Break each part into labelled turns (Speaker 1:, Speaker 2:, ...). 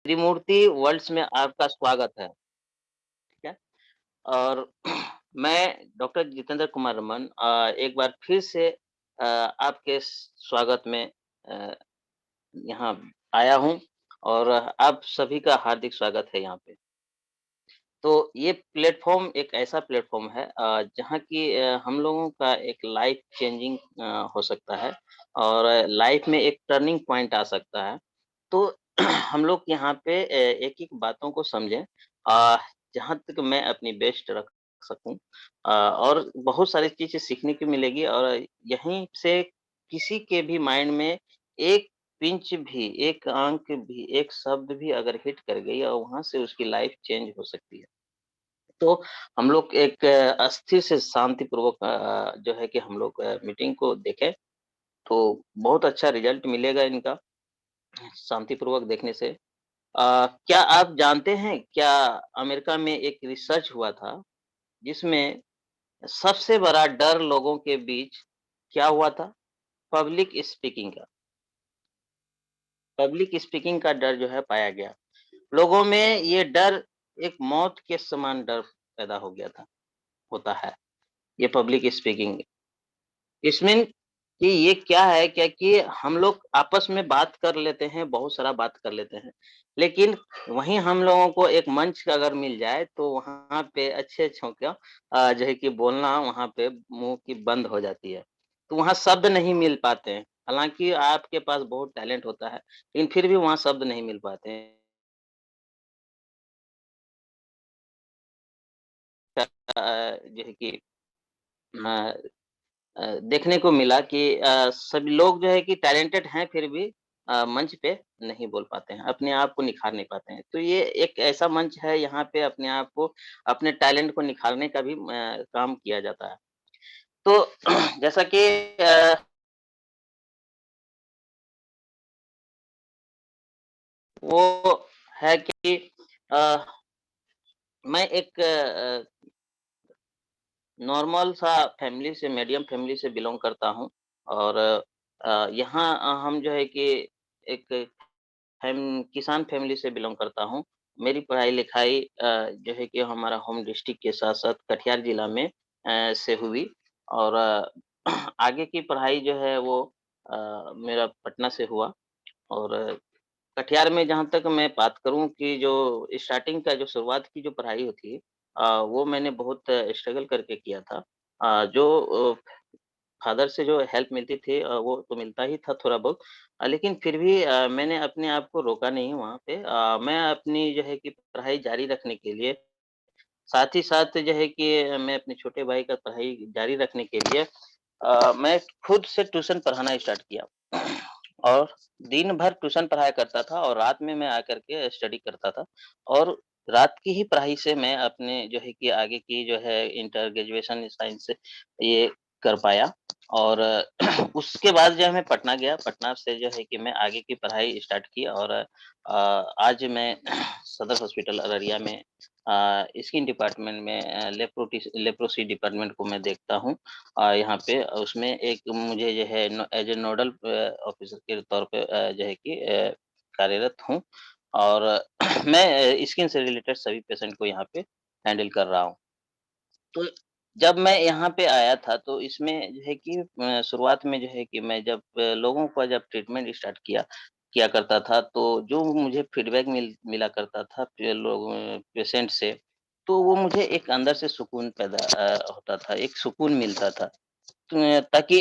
Speaker 1: त्रिमूर्ति world's में आपका स्वागत है, ठीक है? और मैं डॉक्टर जितेंद्र कुमार रमन एक बार फिर से आपके स्वागत में अ, यहाँ आया हूँ और आप सभी का हार्दिक स्वागत है यहाँ पे। तो ये प्लेटफ़ॉर्म एक ऐसा प्लेटफ़ॉर्म है जहाँ की हम लोगों का एक लाइफ़ चेंजिंग हो सकता है और लाइफ़ में एक टर्निंग पॉइंट आ सकता है। तो हम लोग यहाँ पे एक-एक बातों को समझें जहाँ तक मैं अपनी बेस्ट रख सकूँ और बहुत सारी चीज़ें सीखने को मिलेगी और यहीं से किसी के भी माइंड में एक पिंच भी, एक अंक भी, एक शब्द भी अगर हिट कर गई और वहाँ से उसकी लाइफ़ चेंज हो सकती है। तो हम लोग एक अस्थिर से शांतिपूर्वक जो है कि हम लोग मीटिंग को देखें, तो बहुत अच्छा रिज़ल्ट मिलेगा इनका शांतिपूर्वक देखने से। क्या आप जानते हैं क्या अमेरिका में एक रिसर्च हुआ था, जिसमें सबसे बड़ा डर लोगों के बीच क्या हुआ था? पब्लिक स्पीकिंग का। पब्लिक स्पीकिंग का डर जो है पाया गया। लोगों में ये डर एक मौत के समान डर पैदा हो गया था होता है, ये पब्लिक स्पीकिंग। इसमें कि ये क्या है क्या कि हम लोग आपस में बात कर लेते हैं, बहुत सारा बात कर लेते हैं। लेकिन वहीं हम लोगों को एक मंच अगर मिल जाए तो वहाँ पे अच्छे-अच्छों का जो है कि बोलना वहाँ पे मुँह की बंद हो जाती है। तो वहाँ शब्द नहीं मिल पाते हैं। हालाँकि आपके पास बहुत टैलेंट होता है, लेकिन फिर भी वहाँ शब्द नहीं मिल पाते हैं। जो है कि अ देखने को मिला कि सभी लोग जो है कि टैलेंटेड हैं फिर भी मंच पे नहीं बोल पाते हैं, अपने आप को निखार नहीं पाते हैं। तो ये एक ऐसा मंच है यहाँ पे अपने आप को, अपने टैलेंट को निखारने का भी काम किया जाता है। तो जैसा कि वो है कि अ, मैं एक नॉर्मल सा फैमिली से मीडियम फैमिली से बिलॉन्ग करता हूँ और यहाँ हम जो है कि एक किसान फैमिली से बिलॉन्ग करता हूँ। मेरी पढ़ाई-लिखाई जो है कि हमारा होम डिस्ट्रिक्ट के साथ-साथ कटिहार जिला में से हुई और आगे की पढ़ाई जो है वो मेरा पटना से हुआ और कटिहार में जहाँ तक मैं बात करूँ कि जो स्टार्टिंग का जो शुरुआत की जो पढ़ाई होती है वो मैंने बहुत स्ट्रगल करके किया था। जो फादर से जो हेल्प मिलती थी वो तो मिलता ही था थोड़ा बहुत लेकिन फिर भी मैंने अपने आप को रोका नहीं वहाँ पे मैं अपनी जो है कि पढ़ाई जारी रखने के लिए साथ ही साथ जो है कि मैं अपने छोटे भाई का पढ़ाई जारी रखने के लिए मैं खुद से ट्यूशन पढ़ाना स्टार्ट किया और दिन भर ट्यूशन पढ़ाया करता था और रात में मैं आकर के स्टडी करता था और रात की ही पढ़ाई से मैं अपने जो है कि आगे की जो है इंटर ग्रेजुएशन साइंस से ये कर पाया और उसके बाद जो है मैं पटना गया, पटना से जो है कि मैं आगे की पढ़ाई स्टार्ट की और आज मैं सदर हॉस्पिटल अररिया में स्किन डिपार्टमेंट में लेप्रोसी डिपार्टमेंट को मैं देखता हूँ। यहाँ पे उसमें एक मुझे जो है एज़ ए नोडल ऑफिसर के तौर पे जो है कि कार्यरत हूँ और मैं स्किन से रिलेटेड सभी पेशेंट को यहाँ पे हैंडल कर रहा हूँ। तो जब मैं यहाँ पे आया था तो इसमें जो है कि शुरुआत में जो है कि मैं जब लोगों का जब ट्रीटमेंट स्टार्ट किया किया करता था तो जो मुझे फीडबैक मिला करता था पेशेंट से, तो वो मुझे एक अंदर से सुकून पैदा होता था, एक सुकून मिलता था। ताकि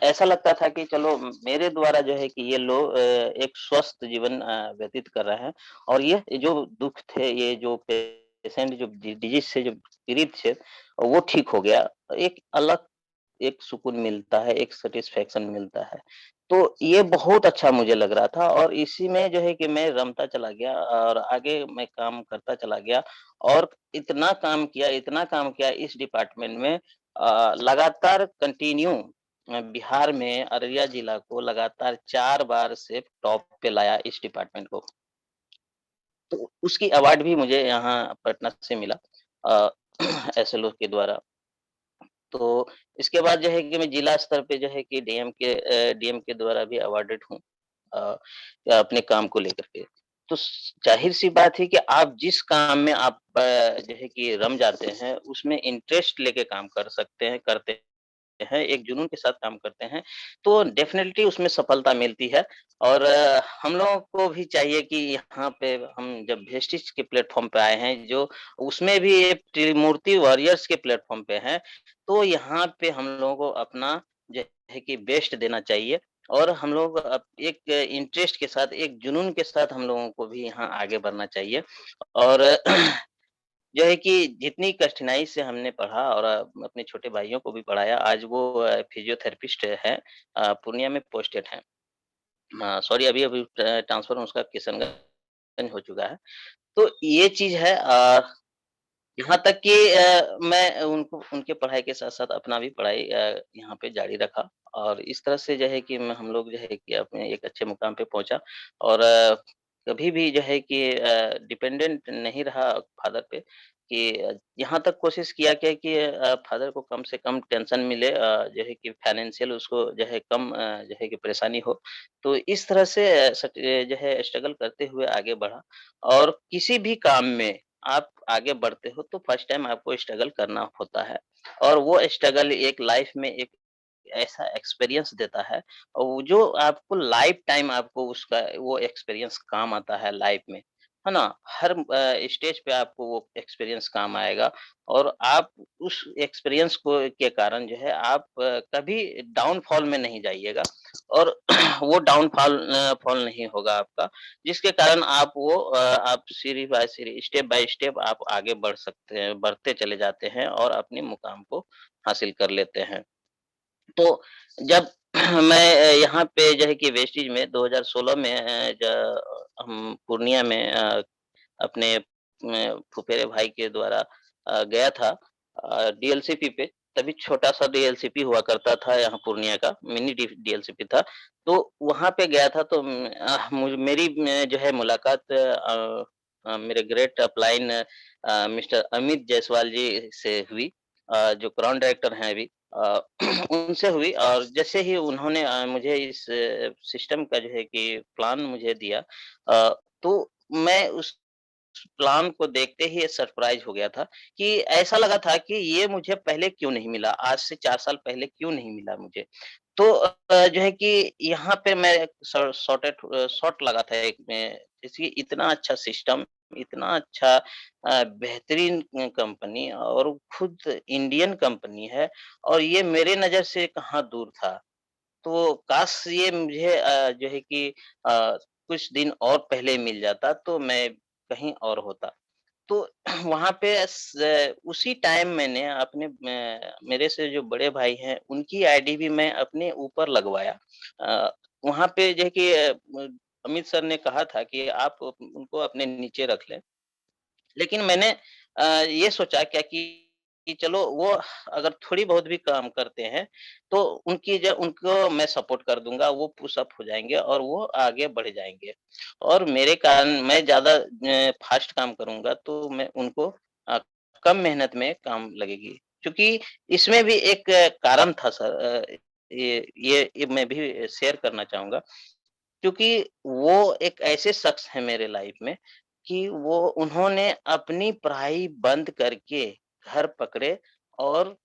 Speaker 1: ऐसा लगता था कि चलो मेरे द्वारा जो है कि ये लोग एक स्वस्थ जीवन व्यतीत कर रहे हैं और ये जो दुःख थे, ये जो पेशेंट जो डिजीज़ से जो पीड़ित थे, वो ठीक हो गया। एक अलग एक सुकून मिलता है, एक सैटिस्फैक्शन मिलता है। तो ये बहुत अच्छा मुझे लग रहा था और इसी में जो है कि मैं रमता चला गया और आगे मैं काम करता चला गया और इतना काम किया इस डिपार्टमेंट में लगातार कंटिन्यू बिहार में अररिया जिला को लगातार 4 बार से टॉप पे लाया इस डिपार्टमेंट को। तो उसकी अवार्ड भी मुझे यहाँ पटना से मिला अ, एसएलओ के द्वारा। तो इसके बाद जो है कि मैं जिला स्तर पे जो है कि डीएम के द्वारा भी अवार्डेड हूँ अपने काम को लेकर के। तो स ज़ाहिर-सी बात है कि आप जिस काम में आप जो है कि रम जाते हैं, उसमें इंटरेस्ट लेके काम कर सकते हैं, करते हैं, एक जुनून के साथ काम करते हैं, तो डेफ़िनेटत्ली उसमें सफलता मिलती है और हम लोगों को भी चाहिए कि यहाँ पे हम जब वेस्टिज के प्लेटफ़ॉर्म पे आए हैं, जो उसमें भी ये त्रिमूर्ति वॉरियर्स के प्लेटफ़ॉर्म पे हैं, तो यहाँ पे हम लोगों को अपना जो है कि बेस्ट देना चाहिए और हम लोग एक इंटरेस्ट के साथ, एक जुनून के साथ हम लोगों को भी यहाँ आगे बढ़ना चाहिए और जो है कि जितनी कठिनाई से हमने पढ़ा और अपने छोटे भाइयों को भी पढ़ाया, आज वो फिज़ियोथेरेपिस्ट हैं पूर्णिया में पोस्टेड हैं। सॉरी अभी-अभी ट्रांसफर उसका किशनगंज हो चुका है। तो ये चीज़ है यहाँ तक कि मैं उनको उनके पढ़ाई के साथ-साथ अपना भी पढ़ाई यहाँ पे जारी रखा और इस तरह से जो है कि हम लोग जो है कि अपने एक अच्छे मुकाम पे पहुँचा और कभी भी जो है कि डिपेंडेंट नहीं रहा फादर पे कि यहाँ तक कोशिश किया क्या कि फादर को कम से कम टेंशन मिले जो है कि फाइनेंशियल उसको जो है कम जो है कि परेशानी हो। तो इस तरह से जो है स्ट्रगल करते हुए आगे बढ़ा और किसी भी काम में आप आगे बढ़ते हो तो फर्स्ट टाइम आपको स्ट्रगल करना होता है और वो स्ट्रगल एक लाइफ में एक ऐसा एक्सपीरियंस देता है और वो जो आपको लाइफ टाइम आपको उसका वो एक्सपीरियंस काम आता है लाइफ में, है ना? हर स्टेज पे आपको वो एक्सपीरियंस काम आएगा और आप उस एक्सपीरियंस को के कारण जो है आप कभी डाउनफॉल में नहीं जाइएगा और वो फॉल नहीं होगा आपका। जिसके कारण आप सीढ़ी बाय सीढ़ी, स्टेप बाय स्टेप आप आगे बढ़ सकते हैं, बढ़ते चले जाते हैं और अपने मुकाम को हासिल कर लेते हैं। तो जब मैं यहाँ पे जो है कि वेस्टिज में 2016 में हम पूर्णिया में अपने फुफेरे भाई के द्वारा गया था डीएलसीपी पे, तभी छोटा-सा डीएलसीपी हुआ करता था यहाँ पूर्णिया का, मिनी डी डीएलसीपी था। तो वहाँ पे गया था तो मेरी जो है मुलाकात मेरे great upline Mr Amit Jaiswal ji से हुई जो क्राउन डायरेक्टर हैं अभी। उनसे हुई और जैसे ही उन्होंने मुझे इस सिस्टम का जो है कि प्लान मुझे दिया तो मैं उस प्लान को देखते ही सरप्राइज़ हो गया था कि ऐसा लगा था कि ये मुझे पहले क्यों नहीं मिला? आज से 4 साल पहले क्यों नहीं मिला मुझे? तो जो है कि यहाँ पे मैं शॉट लगा था एक में जैसे कि इतना अच्छा सिस्टम, इतना अच्छा बेहतरीन कंपनी और खुद इंडियन कंपनी है और ये मेरे नज़र से कहाँ दूर था। तो काश ये मुझे जो है कि कुछ दिन और पहले मिल जाता तो मैं कहीं और होता। तो वहाँ पे उसी टाइम मैंने अपने मेरे से जो बड़े भाई हैं उनकी आईडी भी मैं अपने ऊपर लगवाया। वहाँ पे जो है कि अमित सर ने कहा था कि आप उनको अपने नीचे रख लें। लेकिन मैंने ये सोचा क्या कि चलो वो अगर थोड़ी बहुत भी काम करते हैं, तो उनको मैं सपोर्ट कर दूँगा, वो पुश अप हो जाएँगे और वो आगे बढ़ जाएँगे। और मेरे कारण मैं ज़्यादा फ़ास्ट काम करूँगा तो मैं उनको अ, कम मेहनत में काम लगेगी। क्योंकि इसमें भी एक कारण था सर ये मैं भी शेयर करना चाहूँगा। क्योंकि वो एक ऐसे शख्स हैं मेरे लाइफ में कि वो उन्होंने अपनी पढ़ाई बंद करके घर पकड़े और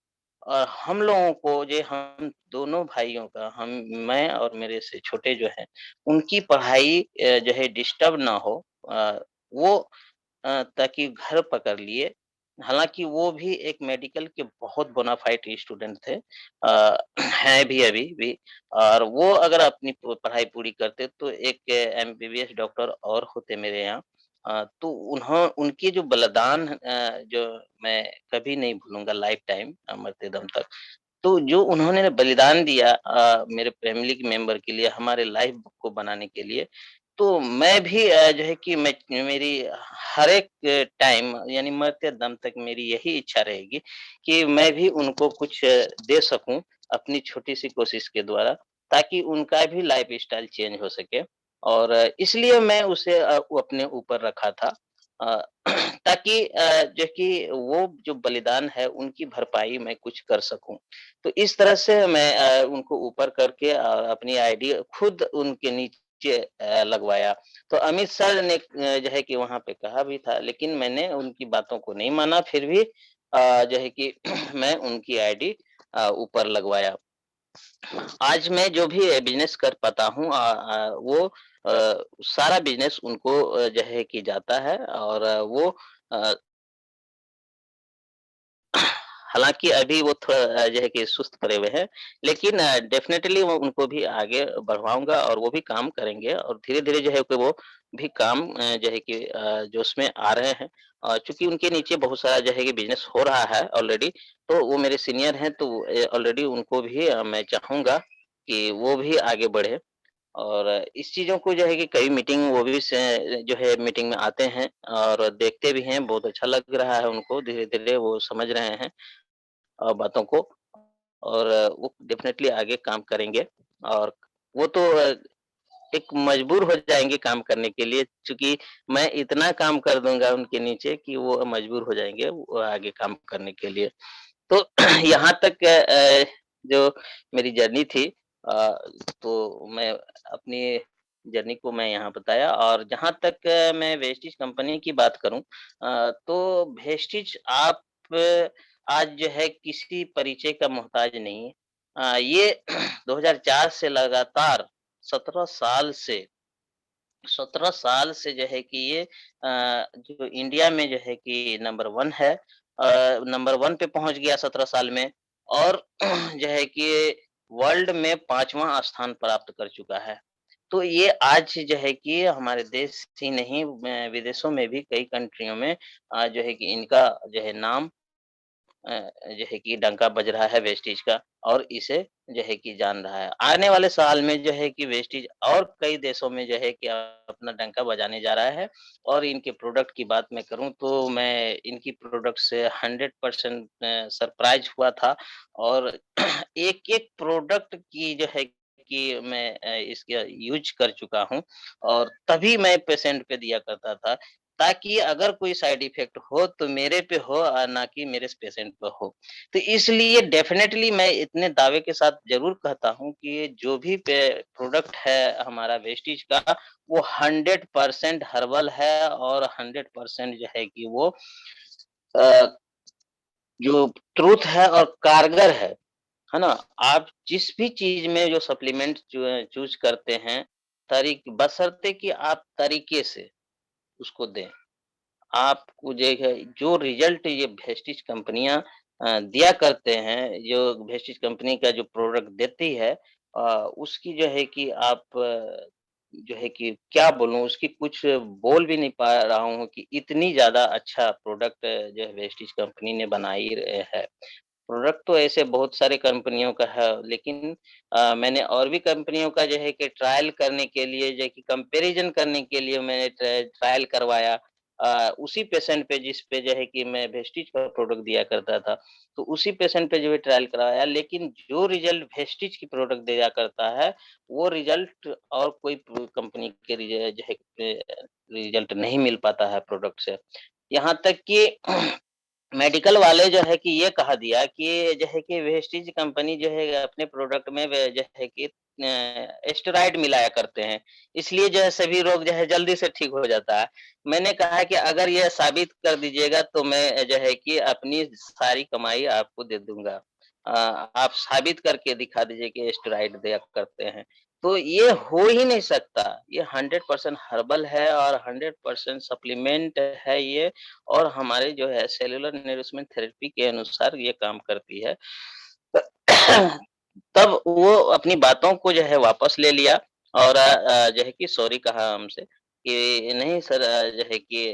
Speaker 1: हम लोगों को जे हम दोनों भाइयों का हम मैं और मेरे से छोटे जो हैं, उनकी पढ़ाई जो है डिस्टर्ब ना हो वो ताकि घर पकड़ लिए। हालाँकि वो भी एक मेडिकल के बहुत बोना फाइड स्टूडेंट थे हैं भी अभी भी और वो अगर अपनी पढ़ाई पूरी करते तो एक एमबीबीएस डॉक्टर और होते मेरे यहाँ। तो उनके जो बलिदान जो मैं कभी नहीं भूलूँगा लाइफ टाइम मरते दम तक। तो जो उन्होंने बलिदान दिया मेरे फैमिली के मेंबर के लिए, हमारे लाइफ को बनाने के लिए, तो मैं भी जो है कि मैं मेरी हर एक टाइम यानी मरते दम तक मेरी यही इच्छा रहेगी कि मैं भी उनको कुछ दे सकूँ अपनी छोटी-सी कोशिश के द्वारा, ताकि उनका भी लाइफ़स्टाइल चेंज हो सके और इसलिए मैं उसे वो अपने ऊपर रखा था। अ, ताकि जो कि वो जो बलिदान है, उनकी भरपाई मैं कुछ कर सकूँ। तो इस तरह से मैं उनको ऊपर करके अपनी आईडी खुद उनके नीचे नीचे लगवाया। तो अमित सर ने जो है कि वहाँ पे कहा भी था, लेकिन मैंने उनकी बातों को नहीं माना, फिर भी जो है कि मैं उनकी आईडी ऊपर लगवाया। आज मैं जो भी बिज़नेस कर पाता हूँ वो सारा बिज़नेस उनको जो है कि जाता है, और वो अ, हालाँकि अभी वो थोड़ा जो है कि सुस्त पड़े हुए हैं, लेकिन डेफ़िनेटली वो उनको भी आगे बढ़वाऊँगा और वो भी काम करेंगे, और धीरे-धीरे जो है कि वो भी काम जो है कि जोश में आ रहे हैं। चूँकि उनके नीचे बहुत सारा जो है कि बिज़नेस हो रहा है ऑलरेडी, तो वो मेरे सीनियर हैं, तो ऑलरेडी उनको भी मैं चाहूँगा कि वो भी आगे बढ़े। और इस चीज़ों को जो है कि कई मीटिंग वो भी से जो है मीटिंग में आते हैं और देखते भी हैं, बहुत अच्छा लग रहा है उनको, धीरे-धीरे वो समझ रहे हैं बातों को, और वो डेफ़िनेटली आगे काम करेंगे, और वो तो एक मजबूर हो जाएँगे काम करने के लिए, चूँकि मैं इतना काम कर दूँगा उनके नीचे कि वो मजबूर हो जाएँगे वो आगे काम करने के लिए। तो यहाँ तक जो मेरी जर्नी थी, तो मैं अपनी जर्नी को मैं यहाँ बताया, और जहाँ तक मैं वेस्टीज कंपनी की बात करूँ, तो वेस्टीज आप आज जो है किसी परिचय का मोहताज नहीं है। ये 2004 से लगातार 17 साल से 17 साल से जो है कि ये जो इंडिया में जो है कि नंबर 1 है, नंबर 1 पे पहुँच गया 17 साल में, और जो है कि वर्ल्ड में 5वाँ स्थान प्राप्त कर चुका है। तो ये आज जो है कि हमारे देश ही नहीं, विदेशों में भी कई कंट्रियों में जो है कि इनका जो है नाम जो है कि डंका बज रहा है वेस्टीज का, और इसे जो है कि जान रहा है। आने वाले साल में जो है कि वेस्टीज और कई देशों में जो है कि अपना डंका बजाने जा रहा है, और इनके प्रोडक्ट की बात मैं करूँ तो मैं इनकी प्रोडक्ट से 100% सरप्राइज़ हुआ था, और एक-एक प्रोडक्ट की जो है कि मैं इसका यूज़ कर चुका हूँ, और तभी मैं पेशेंट पे दिया करता था, ताकि अगर कोई साइड इफ़ेक्ट हो तो मेरे पे हो, ना कि मेरे पेशेंट पे हो। तो इसलिए डेफ़िनेटली मैं इतने दावे के साथ ज़रूर कहता हूँ कि जो भी पे प्रोडक्ट है हमारा वेस्टीज का, वो 100% हर्बल है, और 100% जो है कि वो अ, जो ट्रुथ है और कारगर है ना? आप जिस भी चीज़ में जो सप्लीमेंट चूज़ करते हैं, बशर्ते कि आप तरीके से उसको दें। आपको जो है जो रिज़ल्ट ये वेस्टीज कंपनियाँ दिया करते हैं, जो वेस्टीज कंपनी का जो प्रोडक्ट देती है, उसकी जो है कि आप जो है कि क्या बोलूँ, उसकी कुछ बोल भी नहीं पा रहा हूँ कि इतनी ज़्यादा अच्छा प्रोडक्ट जो है वेस्टीज कंपनी ने बनाई है। प्रोडक्ट तो ऐसे बहुत सारे कंपनियों का है, लेकिन मैंने और भी कंपनियों का जो है कि ट्रायल करने के लिए, जो है कि कंपैरिज़न करने के लिए मैंने ट्रायल करवाया। उसी पेशेंट पे जिस पे जो है कि मैं वेस्टीज का प्रोडक्ट दिया करता था, तो उसी पेशेंट पे जो है ट्रायल करवाया, लेकिन जो रिज़ल्ट वेस्टीज की प्रोडक्ट दिया करता है, वो रिज़ल्ट और कोई कंपनी के जो है रिज़ल्ट नहीं मिल पाता है प्रोडक्ट से। यहाँ तक कि मेडिकल वाले जो है कि ये कहा दिया कि जो है कि वेस्टीज कंपनी जो है अपने प्रोडक्ट में जो है कि स्टेरॉइड मिलाया करते हैं, इसलिए जो है सभी रोग जो है जल्दी से ठीक हो जाता है। मैंने कहा कि अगर ये साबित कर दीजिएगा तो मैं जो है कि अपनी सारी कमाई आपको दे दूँगा। आप साबित करके दिखा दीजिए कि स्टेरॉइड दिया करते हैं। तो ये हो ही नहीं सकता, ये 100% हर्बल है, और 100% सप्लीमेंट है ये, और हमारे जो है सेलुलर नरिशमेंट थेरेपी के अनुसार ये काम करती है। तब वो अपनी बातों को जो है वापस ले लिया, और जो है कि सॉरी कहा हमसे कि नहीं सर, जो है कि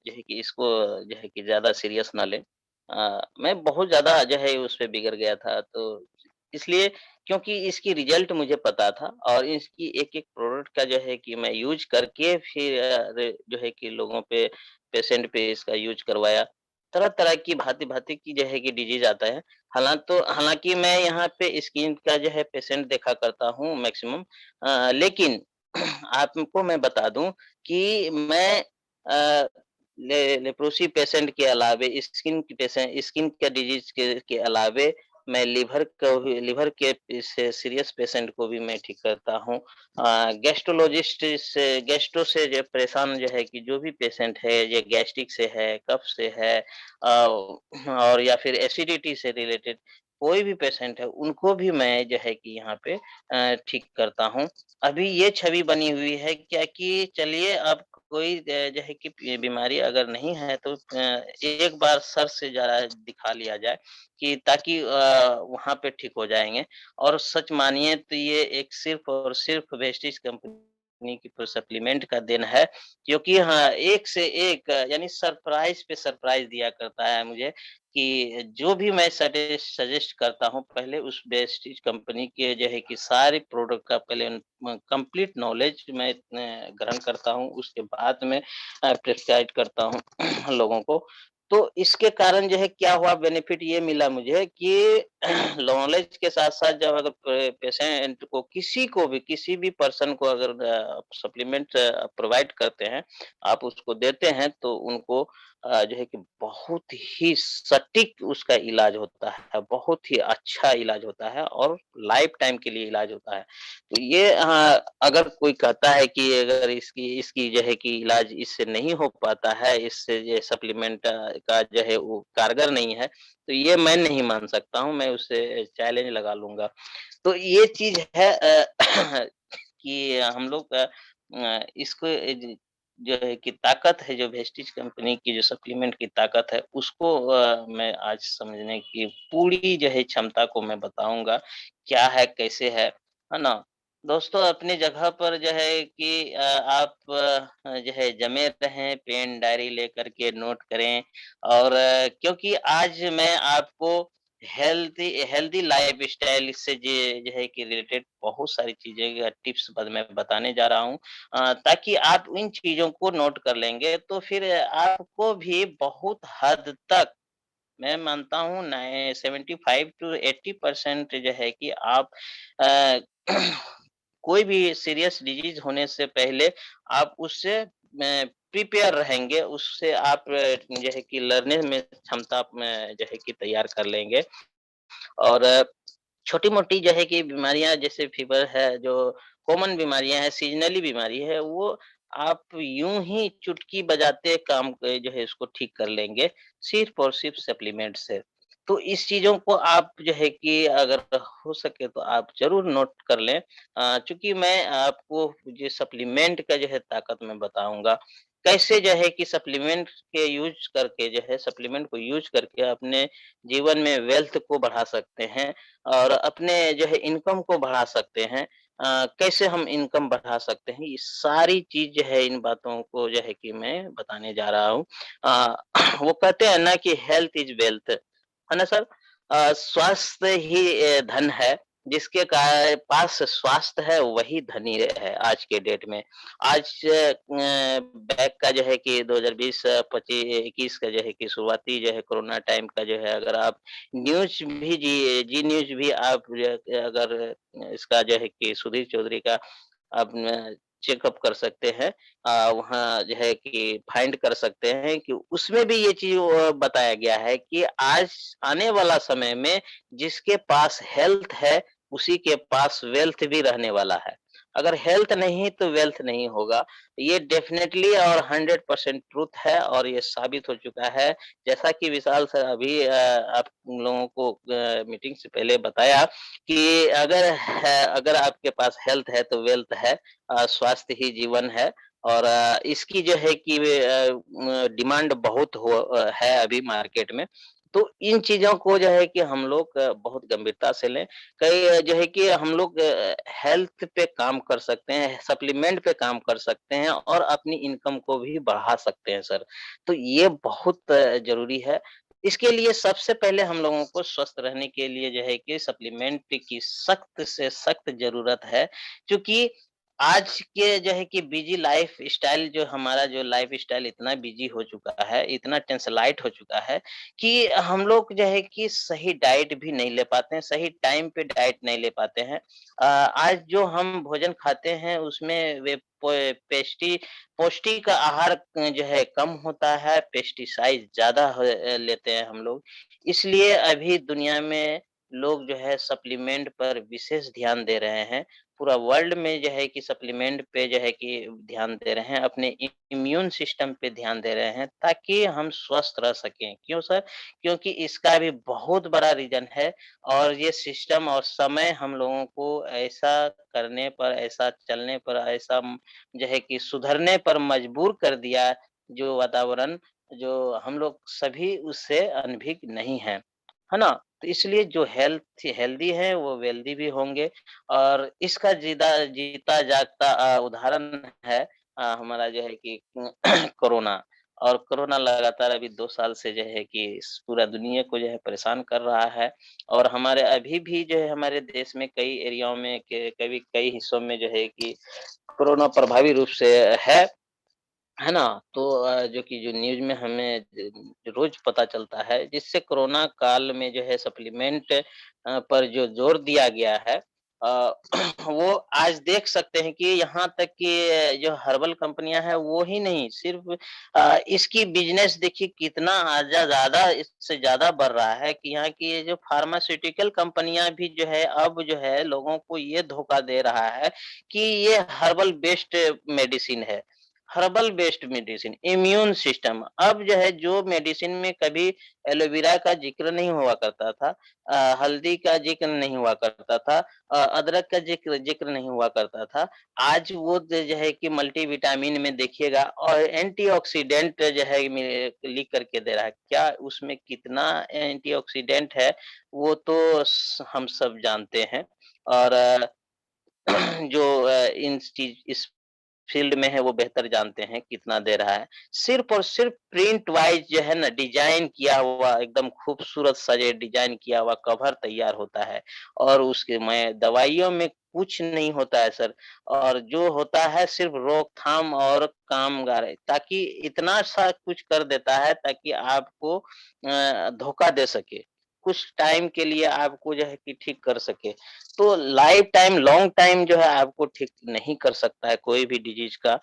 Speaker 1: जो है कि इसको जो है कि ज़्यादा सीरियस ना लें। मैं बहुत ज़्यादा जो है उस पे बिगड़ गया था, तो इसलिए, क्योंकि इसकी रिज़ल्ट मुझे पता था, और इसकी एक-एक प्रोडक्ट का जो है कि मैं यूज़ करके फिर जो है कि लोगों पे, पेशेंट पे इसका यूज़ करवाया। तरह-तरह की भाँति-भाँति की जो है कि डिज़ीज़ आता है। हालाँकि मैं यहाँ पे स्किन का जो है पेशेंट देखा करता हूँ मैक्सिमम, लेकिन आपको मैं बता दूँ कि मैं लेप्रोसी पेशेंट के अलावे, स्किन के डिज़ीज़ के अलावे मैं लिवर के से सीरियस पेशेंट को भी मैं ठीक करता हूँ। गैस्ट्रोलॉजिस्ट से गैस्ट्रो से जो परेशान जो है कि जो भी पेशेंट है, ये गैस्ट्रिक से है, कफ से है और या फिर एसिडिटी से रिलेटेड कोई भी पेशेंट है, उनको भी मैं जो है कि यहाँ पे ठीक करता हूँ। अभी ये छवि बनी हुई है क्या कि चलिए अब कोई जो है कि बीमारी अगर नहीं है तो एक बार सर से ज़रा दिखा लिया जाए कि ताकि वहाँ पे ठीक हो जाएँगे और सच मानिए तो ये एक सिर्फ़ और सिर्फ़ वेस्टीज कंपनी की सप्लीमेंट का देन है, क्योंकि हाँ, एक से एक यानी सरप्राइज़ पे सरप्राइज़ दिया करता है मुझे कि जो भी मैं सजेस्ट करता हूँ, पहले उस वेस्टीज कंपनी के जो है कि सारे प्रोडक्ट का पहले कंप्लीट नॉलेज मैं ग्रहण करता हूँ, उसके बाद में प्रिस्क्राइब करता हूँ लोगों को। तो इसके कारण जो है क्या हुआ बेनिफिट ये मिला मुझे कि नॉलेज के साथ-साथ जब अगर पेशेंट को किसी भी पर्सन को अगर सप्लीमेंट प्रोवाइड करते हैं, आप उसको देते हैं तो उनको जो है कि बहुत ही सटीक उसका इलाज होता है, बहुत ही अच्छा इलाज होता है और लाइफ टाइम के लिए इलाज होता है। तो ये अगर कोई कहता है कि अगर इसकी इसकी जो है कि इलाज इससे नहीं हो पाता है, इससे ये सप्लीमेंट का जो है वो कारगर नहीं है, तो ये मैं नहीं मान सकता हूँ, मैं उससे चैलेंज लगा लूँगा। तो ये चीज़ है कि हम लोग इसको जो है कि ताकत है जो वेस्टीज कंपनी की जो सप्लीमेंट की ताकत है उसको मैं आज समझने की पूरी जो है क्षमता को मैं बताऊँगा, क्या है, कैसे है ना? दोस्तों अपनी जगह पर जो है कि आप जो है जमे रहें, पेन, डायरी लेकर के नोट करें और क्योंकि आज मैं आपको हेल्थी हेल्दी लाइफ़स्टाइल से जो है कि रिलेटेड बहुत सारी चीज़ें टिप्स मैं बताने जा रहा हूँ ताकि आप इन चीज़ों को नोट कर लेंगे तो फिर आपको भी बहुत हद तक मैं मानता हूँ नाइ 75 टू 80% जो है कि आप अ, कोई भी सीरियस डिजीज़ होने से पहले आप उससे प्रिपेयर रहेंगे, उससे आप जो है कि लड़ने में क्षमता में जो है कि तैयार कर लेंगे। और छोटी-मोटी जो है कि बीमारियाँ जैसे फ़ीवर है, जो कॉमन बीमारियाँ हैं, सीज़नली बीमारी है, वो आप यूँ ही चुटकी बजाते काम जो है उसको ठीक कर लेंगे, सिर्फ़ और सिर्फ़ सप्लीमेंट से। तो इस चीज़ों को आप जो है कि अगर हो सके तो आप ज़रूर नोट कर लें चूँकि मैं आपको ये सप्लीमेंट का जो है ताकत मैं बताऊँगा। कैसे जो है कि सप्लीमेंट के यूज़ करके जो है सप्लीमेंट को यूज़ करके अपने जीवन में वेल्थ को बढ़ा सकते हैं और अपने जो है इनकम को बढ़ा सकते हैं। कैसे हम इनकम बढ़ा सकते हैं, ये सारी चीज़ जो है इन बातों को जो है कि मैं बताने जा रहा हूँ। अ, वो कहते हैं ना कि हेल्थ इज़ वेल्थ, है ना सर? स्वास्थ्य ही धन है, जिसके पास स्वास्थ्य है वही धनी है आज के डेट में। आज बैक का जो है कि 2020 25 21 का जो है कि शुरुआती जो है कोरोना टाइम का जो है अगर आप न्यूज़ भी जी न्यूज़ भी आप अगर इसका जो है कि सुधीर चौधरी का आप चेकअप कर सकते हैं। वहाँ जो है कि फाइंड कर सकते हैं कि उसमें भी ये चीज़ बताया गया है कि आज आने वाला समय में जिसके पास हेल्थ है, उसी के पास वेल्थ भी रहने वाला है। अगर हेल्थ नहीं तो वेल्थ नहीं होगा। ये डेफ़िनेटली और 100% ट्रुथ है और ये साबित हो चुका है। जैसा कि विशाल सर अभी आप लोगों को मीटिंग से पहले बताया कि अगर आपके पास हेल्थ है तो वेल्थ है स्वास्थ्य ही जीवन है और इसकी जो है कि डिमांड बहुत है अभी मार्केट में। तो इन चीज़ों को जो है कि हम लोग बहुत गंभीरता से लें। कई जो है कि हम लोग हेल्थ पे काम कर सकते हैं, सप्लीमेंट पे काम कर सकते हैं और अपनी इनकम को भी बढ़ा सकते हैं सर। तो ये बहुत ज़रूरी है। इसके लिए सबसे पहले हम लोगों को स्वस्थ रहने के लिए जो है कि सप्लीमेंट की सख्त से सख्त ज़रूरत है, क्योंकि आज के जो है कि बिज़ी लाइफ़स्टाइल जो हमारा जो लाइफ़स्टाइल इतना बिज़ी हो चुका है, इतना टेंशलाइट हो चुका है कि हम लोग जो है कि सही डाइट भी नहीं ले पाते हैं, सही टाइम पे डाइट नहीं ले पाते हैं। आज जो हम भोजन खाते हैं उसमें वे पौष्टिक आहार जो है कम होता है, पेस्टिसाइड ज़्यादा लेते हैं हम लोग। इसलिए अभी दुनिया में लोग जो है सप्लीमेंट पर विशेष ध्यान दे रहे हैं। पूरा वर्ल्ड में जो है कि सप्लीमेंट पे जो है कि ध्यान दे रहे हैं, अपने इम्यून सिस्टम पे ध्यान दे रहे हैं ताकि हम स्वस्थ रह सकें। क्यों सर? क्योंकि इसका भी बहुत बड़ा रीज़न है और ये सिस्टम और समय हम लोगों को ऐसा करने पर, ऐसा चलने पर, ऐसा जो है कि सुधरने पर मजबूर कर दिया, जो वातावरण, जो हम लोग सभी उससे अनभिज्ञ नहीं हैं। है ना? तो इसलिए जो हेल्दी है वो वेल्दी भी होंगे और इसका जीता-जागता उदाहरण है हमारा जो है कि कोरोना। और कोरोना लगातार अभी 2 साल से जो है कि इस पूरा दुनिया को जो है परेशान कर रहा है और हमारे अभी भी जो है हमारे देश में कई एरियाओं में के कभी कई हिस्सों में जो है कि कोरोना प्रभावी रूप से है। है ना? तो जो कि जो न्यूज़ में हमें रोज़ पता चलता है, जिससे कोरोना काल में जो है सप्लीमेंट पर जो ज़ोर दिया गया है अ, वो आज देख सकते हैं कि यहाँ तक कि जो हर्बल कंपनियाँ हैं, वो ही नहीं सिर्फ़ इसकी बिज़नेस देखिए कितना ज़्यादा इससे ज़्यादा बढ़ रहा है कि यहाँ की ये जो फार्मास्यूटिकल कंपनियाँ भी जो है, अब जो है लोगों को ये धोखा दे रहा है कि ये हर्बल बेस्ड मेडिसिन है। Herbal based medicine, immune system अब जो है जो मेडिसिन में कभी एलोवेरा का ज़िक्र नहीं हुआ करता था हल्दी का ज़िक्र नहीं हुआ करता था अदरक का ज़िक्र ज़िक्र नहीं हुआ करता था। आज वो जो है कि मल्टीविटामिन में देखिएगा और एंटीऑक्सीडेंट जो है लिख करके दे रहा है। क्या उसमें कितना एंटीऑक्सीडेंट है, वो तो हम सब जानते हैं और जो इन चीज़ इस फ़ील्ड में है वो बेहतर जानते हैं कितना दे रहा है। सिर्फ़ और सिर्फ़ प्रिंट वाइज़ जो है ना डिज़ाइन किया हुआ एकदम खूबसूरत सजे डिज़ाइन किया हुआ कवर तैयार होता है और उसके में दवाइयों में कुछ नहीं होता है सर और जो होता है सिर्फ़ रोकथाम और कामगार है ताकि इतना सा कुछ कर देता है ताकि आपको धोखा दे सके। कुछ टाइम के लिए आपको जो है कि ठीक कर सके। तो लाइफ टाइम, लॉन्ग टाइम जो है आपको ठीक नहीं कर सकता है कोई भी डिजीज़ का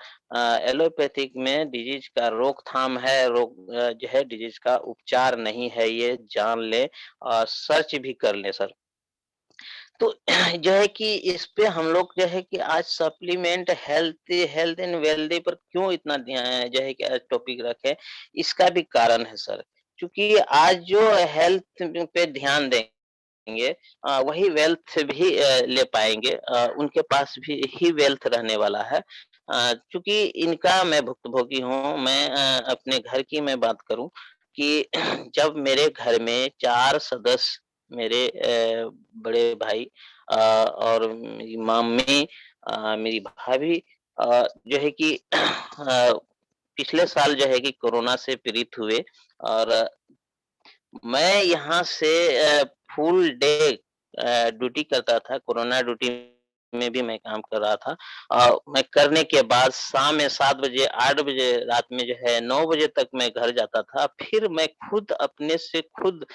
Speaker 1: एलोपैथिक में डिजीज़ का रोकथाम है, जो है डिजीज़ का उपचार नहीं है, ये जान लें और सर्च भी कर लें सर। तो जो है कि इस पे हम लोग जो है कि आज सप्लीमेंट हेल्थ एंड वेल्दी पर क्यों इतना जो है कि आज टॉपिक रखे, इसका भी कारण है सर। क्योंकि आज जो हेल्थ पे ध्यान देंगे वही वेल्थ भी ले पाएँगे उनके पास भी ही वेल्थ रहने वाला है। चूँकि इनका मैं भुक्तभोगी हूँ, मैं अपने घर की मैं बात करूँ कि जब मेरे घर में 4 सदस्य मेरे बड़े भाई और मेरी मम्मी मेरी भाभी जो है कि पिछले साल जो है कि कोरोना से पीड़ित हुए और मैं यहाँ से फुल डे ड्यूटी करता था, कोरोना ड्यूटी में भी मैं काम कर रहा था। मैं करने के बाद शाम में 7 बजे, 8 बजे रात में जो है 9 बजे तक मैं घर जाता था। फिर मैं खुद अपने से खुद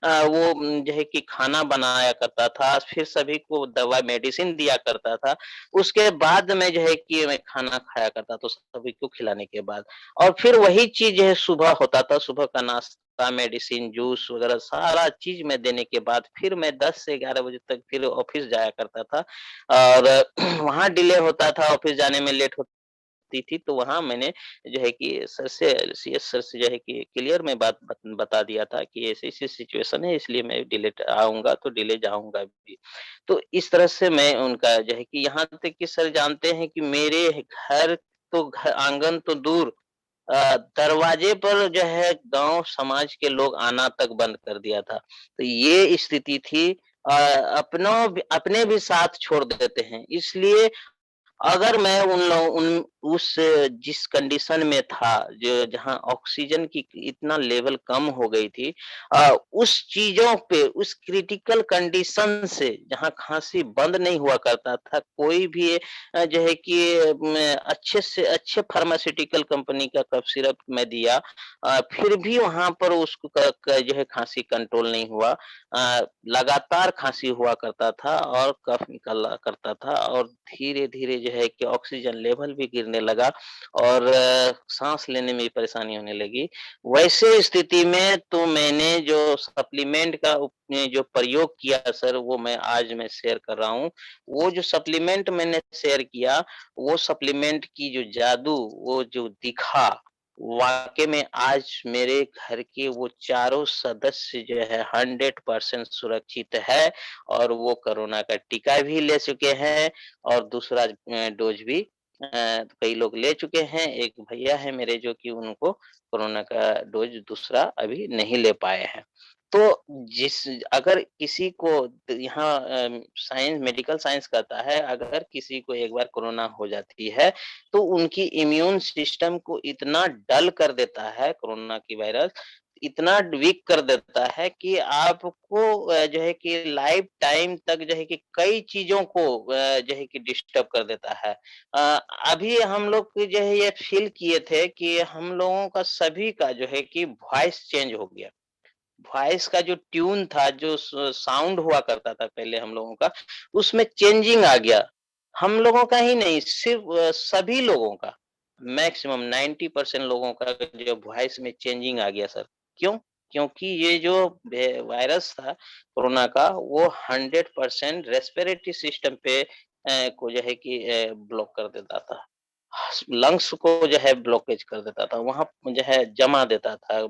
Speaker 1: वो जो है कि खाना बनाया करता था, फिर सभी को दवा मेडिसिन दिया करता था। उसके बाद मैं जो है कि मैं खाना खाया करता था सभी को खिलाने के बाद। और फिर वही चीज़ जो है सुबह होता था, सुबह का नाश्ता, मेडिसिन, जूस वगैरह सारा चीज़ मैं देने के बाद फिर मैं 10 से 11 बजे तक फिर ऑफ़िस जाया करता था और वहाँ डिले होता था, ऑफ़िस जाने में लेट होती थी, तो वहाँ मैंने जो है कि सर से सीएस सर से जो है कि क्लियर मैं बात बता दिया था कि ऐसी-ऐसी सिचुएशन है इसलिए मैं डिले आऊँगा तो डिले जाऊँगा भी। तो इस तरह से मैं उनका जो है कि यहाँ तक कि सर जानते हैं कि मेरे घर तो आंगन तो दूर दरवाजे पर जो है गाँव समाज के लोग आना तक बंद कर दिया था। तो ये स्थिति थी अपने भी साथ छोड़ देते हैं। इसलिए अगर मैं उन लो उन उस जिस कंडीशन में था, जो जहाँ ऑक्सीजन की इतना लेवल कम हो गई थी उस चीज़ों पे, उस क्रिटिकल कंडीशन से जहाँ खाँसी बंद नहीं हुआ करता था, कोई भी जो है कि अच्छे से अच्छे फार्मास्यूटिकल कंपनी का कफ सिरप मैं दिया फिर भी वहाँ पर उसको जो है खाँसी कंट्रोल नहीं हुआ। लगातार खाँसी हुआ करता था और कफ निकला करता था और धीरे-धीरे जो है कि ऑक्सीजन लेवल भी गिरने लगा और साँस लेने में भी परेशानी होने लगी। वैसे स्थिति में तो मैंने जो सप्लीमेंट का जो प्रयोग किया सर, वो मैं आज मैं शेयर कर रहा हूँ। वो जो सप्लीमेंट मैंने शेयर किया, वो सप्लीमेंट की जो जादू, वो जो दिखा, वाक़ई में आज मेरे घर के वो चारों सदस्य जो है 100% सुरक्षित है और वो कोरोना का टीका भी ले चुके हैं और दूसरा डोज़ भी कई लोग ले चुके हैं। एक भैया हैं मेरे जो कि उनको कोरोना का डोज़ दूसरा अभी नहीं ले पाए हैं। तो जिस अगर किसी को यहाँ साइंस मेडिकल साइंस कहता है, अगर किसी को एक बार कोरोना हो जाती है, तो उनकी इम्यून सिस्टम को इतना डल कर देता है कोरोना की वायरस, इतना वीक कर देता है कि आपको जो है कि लाइफ टाइम तक जो है कि कई चीज़ों को जो है कि डिस्टर्ब कर देता है। अ, अभी हम लोग जो है ये फ़ील किए थे कि हम लोगों का सभी का जो है कि वॉइस चेंज हो गया। वॉइस का जो ट्यून था, जो साउंड हुआ करता था पहले हम लोगों का, उसमें चेंजिंग आ गया। हम लोगों का ही नहीं, सिर्फ़ सभी लोगों का, मैक्सिमम 90% लोगों का जो वॉइस में चेंजिंग आ गया सर। क्यों? क्योंकि ये जो वायरस था कोरोना का, वो 100% रेस्पिरेटरी सिस्टम पे को जो है कि ब्लॉक कर देता था। लंग्स को जो है ब्लॉकेज कर देता था, वहाँ जो है जमा देता था,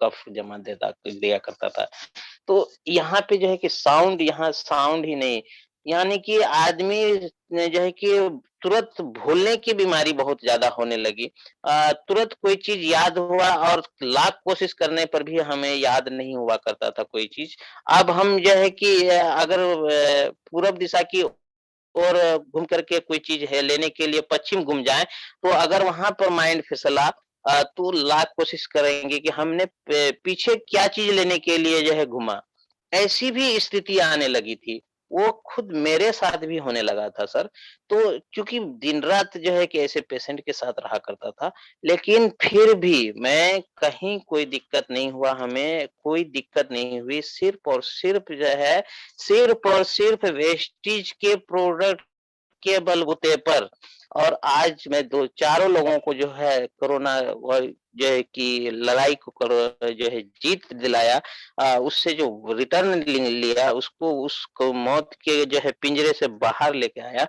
Speaker 1: कफ जमा देता दिया करता था। तो यहाँ पे जो है कि साउंड यहाँ साउंड ही नहीं, यानी कि आदमी ने जो है कि तुरंत भूलने की बीमारी बहुत ज़्यादा होने लगी। तुरंत कोई चीज़ याद हुआ और लाख कोशिश करने पर भी हमें याद नहीं हुआ करता था कोई चीज़। अब हम जो है कि अगर पूरब दिशा की और घूम कर के कोई चीज़ है लेने के लिए पश्चिम घूम जाएँ, तो अगर वहाँ पर माइंड फिसला तो लाख कोशिश करेंगे कि हमने पीछे क्या चीज़ लेने के लिए जो है घूमा। ऐसी भी स्थिति आने लगी थी। वो खुद मेरे साथ भी होने लगा था सर। तो चूँकि दिन-रात जो है कि ऐसे पेशेंट के साथ रहा करता था, लेकिन फिर भी मैं कहीं कोई दिक्कत नहीं हुआ, हमें कोई दिक्कत नहीं हुई, सिर्फ़ और सिर्फ़ जो है सिर्फ़ और सिर्फ़ वेस्टीज के प्रोडक्ट के बलबूते पर और आज मैं 2 चारों लोगों को जो है कोरोना और जो है कि लड़ाई को जो है जीत दिलाया उससे जो रिटर्न लिया उसको मौत के जो है पिंजरे से बाहर लेके आया,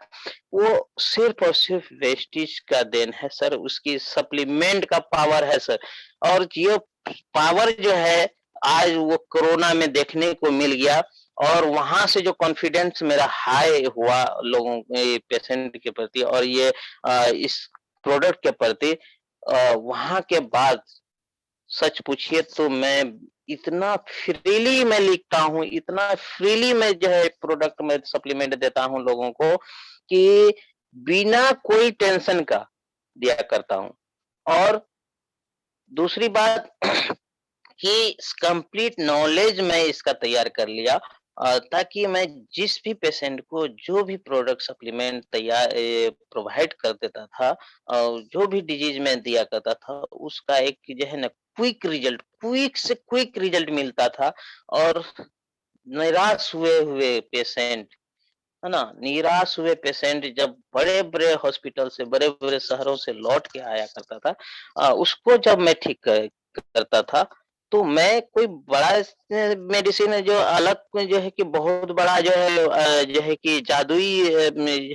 Speaker 1: वो सिर्फ़ और सिर्फ़ वेस्टीज का देन है सर, उसकी सप्लीमेंट का पावर है सर। और ये पावर जो है आज वो कोरोना में देखने को मिल गया और वहाँ से जो कॉन्फिडेंस मेरा हाई हुआ लोगों पेशेंट के प्रति और ये इस प्रोडक्ट के प्रति वहाँ के बाद सच पूछिए तो मैं इतना फ्रीली मैं लिखता हूँ, इतना फ्रीली मैं जो है प्रोडक्ट में सप्लीमेंट देता हूँ लोगों को कि बिना कोई टेंशन का दिया करता हूँ। और दूसरी बात कि कंप्लीट नॉलेज मैं इसका तैयार कर लिया ताकि मैं जिस भी पेशेंट को जो भी प्रोडक्ट सप्लीमेंट प्रोवाइड कर देता था जो भी डिजीज में दिया करता था उसका एक जो है ना क्विक से क्विक रिजल्ट मिलता था और निराश हुए हुए पेशेंट है ना निराश हुए पेशेंट जब बड़े-बड़े हॉस्पिटल से बड़े-बड़े शहरों से लौट के आया करता था उसको जब मैं ठीक करता था तो मैं कोई बड़ा मेडिसिन है जो अलग कोई जो है कि बहुत बड़ा जो है जो है कि जादुई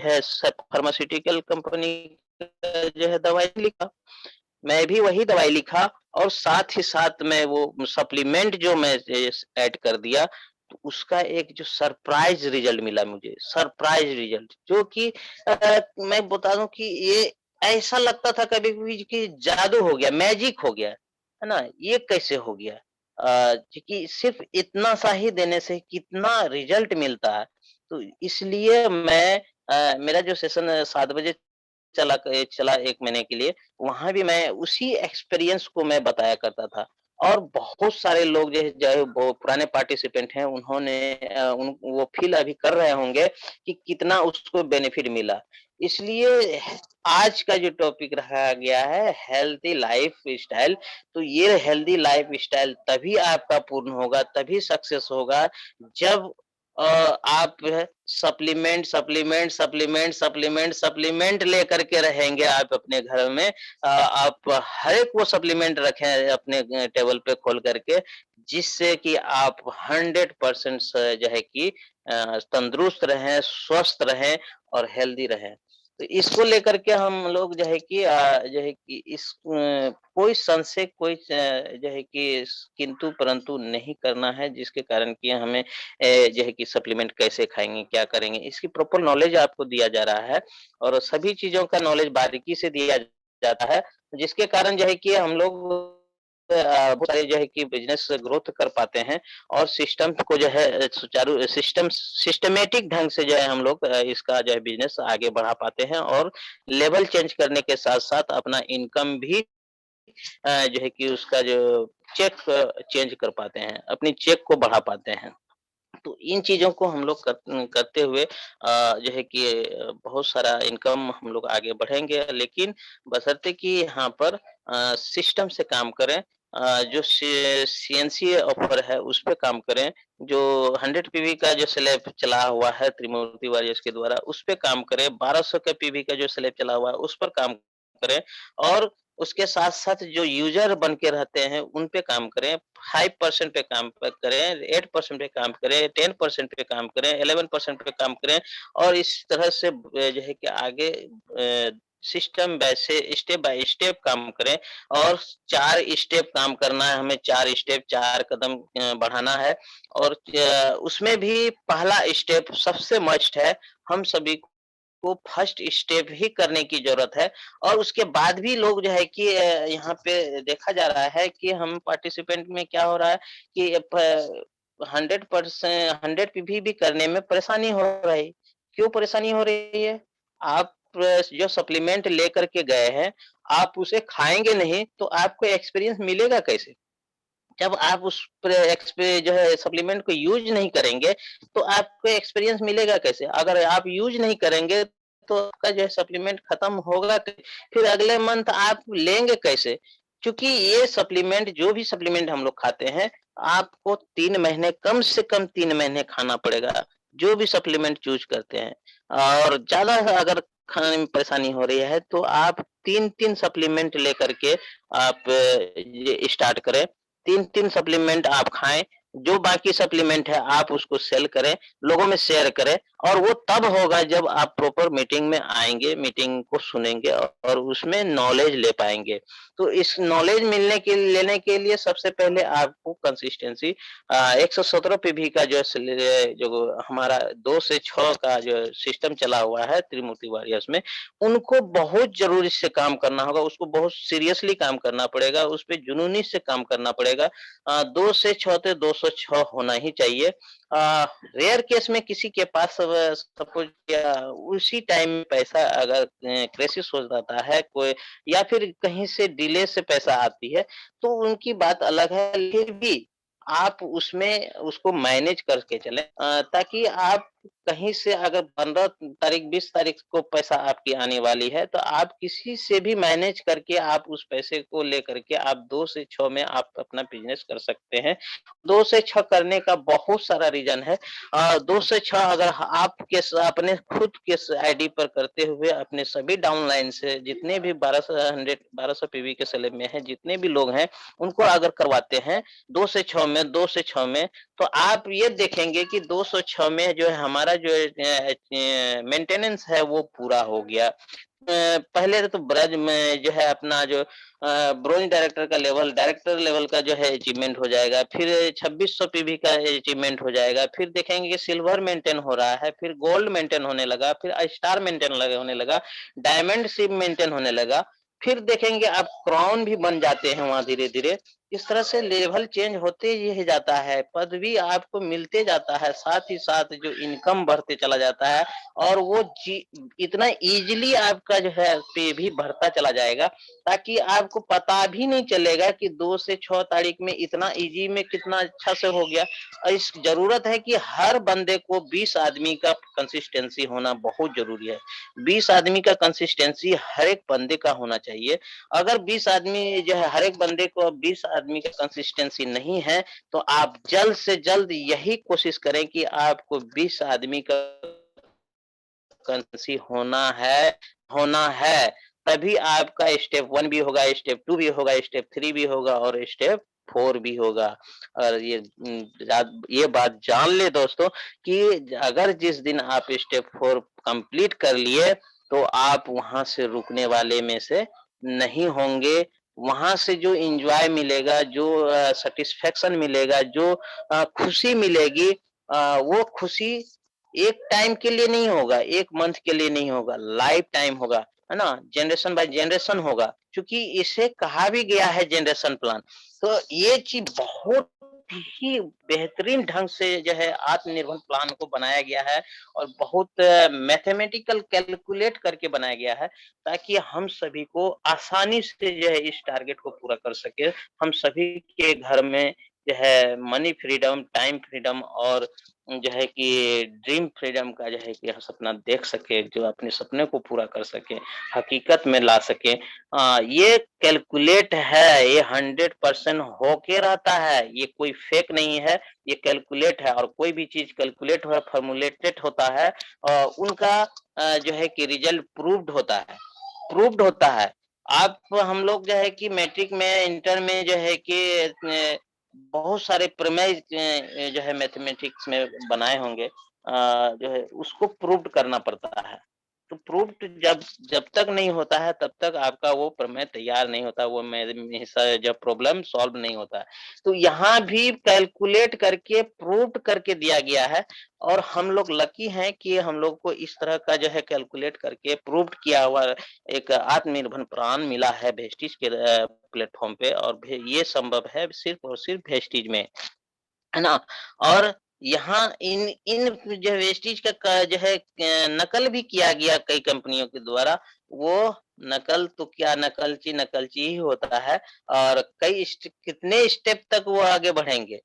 Speaker 1: है फार्मास्यूटिकल कंपनी जो है दवाई लिखा मैं भी वही दवाई लिखा और साथ ही साथ मैं वो सप्लीमेंट जो मैं ऐड कर दिया तो उसका एक जो सरप्राइज रिजल्ट मिला मुझे सरप्राइज रिजल्ट जो कि मैं बता दूं कि ये ऐसा लगता था कभी-कभी कि जादू हो गया मैजिक हो गया है ना ये कैसे हो गया कि सिर्फ इतना सा ही देने से कितना रिजल्ट मिलता है तो इसलिए मैं मेरा जो सेशन 7 बजे चला 1 महीने के लिए, वहाँ भी मैं उसी एक्सपीरियंस को मैं बताया करता था। और बहुत सारे लोग जो है वो पुराने पार्टिसिपेंट हैं, उन्होंने उन वो फ़ील अभी कर रहे होंगे कि कितना उसको बेनिफिट मिला। इसलिए आज का जो टॉपिक रखा गया है हेल्थी लाइफ़स्टाइल, तो ये हेल्थी लाइफ़स्टाइल तभी आपका पूर्ण होगा, तभी सक्सेस होगा, जब आप जो है supplement, supplement, supplement, supplement, supplement लेकर के रहेंगे आप अपने घर में। आप हर एक वो सप्लीमेंट रखें अपने टेबल पे खोल करके, जिससे कि आप 100% जो है कि तंदुरुस्त रहें, स्वस्थ रहें और हेल्दी रहें। तो इसको लेकर के हम लोग जो है कि जो है कि कोई संशय, कोई जो है कि किंतु परंतु नहीं करना है, जिसके कारण कि हमें जो है कि सप्लीमेंट कैसे खाएँगे, क्या करेंगे, इसकी प्रॉपर नॉलेज आपको दिया जा रहा है और सभी चीज़ों का नॉलेज बारीकी से दिया जाता है, जिसके कारण जो है कि हम लोग बहुत सारे जो है कि बिज़नेस ग्रोथ कर पाते हैं और सिस्टम को जो है सुचारू सिस्टमैटिक ढंग से जो है हम लोग इसका जो है बिज़नेस आगे बढ़ा पाते हैं और लेवल चेंज करने के साथ-साथ अपना इनकम भी जो है कि उसका जो चेक चेंज कर पाते हैं, अपनी चेक को बढ़ा पाते हैं। तो इन चीज़ों को हम लोग करते हुए जो है कि बहुत सारा इनकम हम लोग आगे बढ़ेंगे, लेकिन बशर्ते कि यहाँ पर सिस्टम से काम करें। जो सीएनसी ऑफ़र है, उस पे काम करें। जो 100 पीवी का जो स्लैब चला हुआ है त्रिमूर्ति वॉरियर्स के द्वारा, उस पे काम करें। 1200 के पीवी का जो स्लैब चला हुआ है, उस पर काम करें और उसके साथ-साथ जो यूज़र बन के रहते हैं, उन पे काम करें। 5% पे काम प करें, 8% पे काम करें, 10% पे काम करें, 11% पे काम करें और इस तरह से जो है कि आगे सिस्टम वैसे स्टेप बाय स्टेप काम करें और 4 स्टेप काम करना है हमें, 4 स्टेप, 4 कदम बढ़ाना है और उसमें भी पहला स्टेप सबसे मस्ट है, हम सभी को फर्स्ट स्टेप ही करने की ज़रूरत है और उसके बाद भी लोग जो है कि यहाँ पे देखा जा रहा है कि हम पार्टिसिपेंट में क्या हो रहा है कि प 100% 100 पीवी भी करने में परेशानी हो रही। क्यों परेशानी हो रही है? आप जो सप्लीमेंट लेकर के गए हैं, आप उसे खाएँगे नहीं, तो आपको एक्सपीरियंस मिलेगा कैसे? जब आप उस पे जो है सप्लीमेंट को यूज़ नहीं करेंगे, तो आपको एक्सपीरियंस मिलेगा कैसे? अगर आप यूज़ नहीं करेंगे, तो आपका जो है सप्लीमेंट खत्म होगा फिर अगले मंथ आप लेंगे कैसे? क्योंकि ये सप्लीमेंट जो भी सप्लीमेंट हम लोग खाते हैं, आपको 3 महीने कम से कम 3 महीने खाना पड़ेगा, जो भी सप्लीमेंट चूज़ करते हैं। और ज़्यादा अगर खाने में परेशानी हो रही है, तो आप 3-3 सप्लीमेंट लेकर के आप ये स्टार्ट करें। 3-3 सप्लीमेंट आप खाएँ, जो बाकी सप्लीमेंट है आप उसको सेल करें, लोगों में शेयर करें और वो तब होगा जब आप प्रॉपर मीटिंग में आएँगे, मीटिंग को सुनेंगे और उसमें नॉलेज ले पाएँगे। तो इस नॉलेज लेने के लिए सबसे पहले आपको कंसिस्टेंसी 117 पीवी का जो हमारा 2 से 6 का जो सिस्टम चला हुआ है त्रिमूर्ति वॉरियर्स में, उनको बहुत ज़रूरी से काम करना होगा, उसको बहुत सीरियसली काम करना पड़ेगा, उस पे जुनूनी से काम करना पड़ेगा। 2 से 6 तो 206 होना ही चाहिए। रेयर केस में किसी के पास सपोज़ या उसी टाइम में पैसा अगर क्राइसिस हो जाता है कोई या फिर कहीं से डिले से पैसा आती है, तो उनकी बात अलग है, फिर भी आप उसमें उसको मैनेज करके चलें ताकि आप कहीं से अगर 15 तारीख 20 तारीख को पैसा आपकी आने वाली है, तो आप किसी से भी मैनेज करके आप उस पैसे को लेकर के आप 2 से 6 में आप अपना बिज़नेस कर सकते हैं। 2 से 6 करने का बहुत सारा रीज़न है। 2 से 6 अगर आपके अपने खुद के आईडी पर करते हुए अपने सभी डाउनलाइन से जितने भी 1200 पीवी के स्लैब में हैं, जितने भी लोग हैं, उनको अगर करवाते हैं 2 से 6 में तो आप ये देखेंगे कि 206 में जो है हमारा जो मेंटेनेंस है वो पूरा हो गया। पहले तो ब्रज में जो है अपना जो ब्रोंज डायरेक्टर का लेवल, डायरेक्टर लेवल का जो है अचीवमेंट हो जाएगा, फिर 2600 पीवी का अचीवमेंट हो जाएगा, फिर देखेंगे कि सिल्वर मेंटेन हो रहा है, फिर गोल्ड मेंटेन होने लगा, फिर स्टार मेंटेन होने लगा, डायमंड शिप मेंटेन होने लगा, फिर देखेंगे आप क्राउन भी बन जाते हैं वहाँ धीरे-धीरे। इस तरह से लेवल चेंज होते ही जाता है, पद भी आपको मिलते जाता है, साथ ही साथ जो इनकम बढ़ते चला जाता है और वो जी इतना ईज़िली आपका जो है पे भी बढ़ता चला जाएगा, ताकि आपको पता भी नहीं चलेगा कि 2 से 6 तारीख में इतना ईज़ी में कितना अच्छा से हो गया। इस ज़रूरत है कि हर बंदे को 20 आदमी का कंसिस्टेंसी होना बहुत ज़रूरी है। 20 आदमी का कंसिस्टेंसी हर एक बंदे का होना चाहिए। अगर 20 आदमी जो है हर एक बंदे को 20 आदमी का कंसिस्टेंसी नहीं है, तो आप जल्द से जल्द यही कोशिश करें कि आपको 20 आदमी का कंसी होना है, तभी आपका स्टेप 1 भी होगा, स्टेप 2 भी होगा, स्टेप 3 भी होगा और स्टेप 4 भी होगा। और ये बात जान ले दोस्तों कि अगर जिस दिन आप स्टेप 4 कंप्लीट कर लिए, तो आप वहाँ से रुकने वाले में से नहीं होंगे। वहाँ से जो एन्जॉय मिलेगा, जो सैटिस्फैक्शन मिलेगा, जो खुशी मिलेगी, वो खुशी एक टाइम के लिए नहीं होगा, 1 मंथ के लिए नहीं होगा, लाइफ टाइम होगा, है ना? जनरेशन बाय जनरेशन होगा, क्योंकि इसे कहा भी गया है जनरेशन प्लान। तो ये चीज़ बहुत ही बेहतरीन ढंग से जो है आत्मनिर्भर प्लान को बनाया गया है और बहुत मैथमेटिकल कैलकुलेट करके बनाया गया है, ताकि हम सभी को आसानी से जो है इस टारगेट को पूरा कर सकें। हम सभी के घर में जो है मनी फ्रीडम, टाइम फ्रीडम और जो है कि ड्रीम फ्रीडम का जो है कि सपना देख सके, जो अपने सपने को पूरा कर सके, हकीकत में ला सके। ये कैलकुलेट है, ये 100% होके रहता है, ये कोई फेक नहीं है, ये कैलकुलेट है और कोई भी चीज़ कैलकुलेट हो फॉर्मुलेटेड होता है उनका जो है कि रिज़ल्ट प्रूव्ड होता है। आप हम लोग जो है कि मैट्रिक में, इंटर में जो है कि बहुत सारे प्रमेय जो है मैथमेटिक्स में बनाए होंगे जो है उसको प्रूव्ड करना पड़ता है। तो प्रूव्ड जब जब तक नहीं होता है तब तक आपका वो प्रमेय तैयार नहीं होता, वो जब प्रॉब्लम सॉल्व नहीं होता है। तो यहाँ भी कैलकुलेट करके प्रूव्ड करके दिया गया है और हम लोग लकी हैं कि हम लोग को इस तरह का जो है कैलकुलेट करके प्रूव्ड किया हुआ एक आत्मनिर्भर प्राण मिला है वेस्टीज के प्लेटफ़ॉर्म पे और ये संभव है सिर्फ़ और सिर्फ़ वेस्टीज में, है ना? और यहाँ इन इन जो वेस्टीज का जो है नकल भी किया गया कई कंपनियों के द्वारा, वो नकल तो क्या नकलची ही होता है और कई कितने स्टेप तक वो आगे बढ़ेंगे,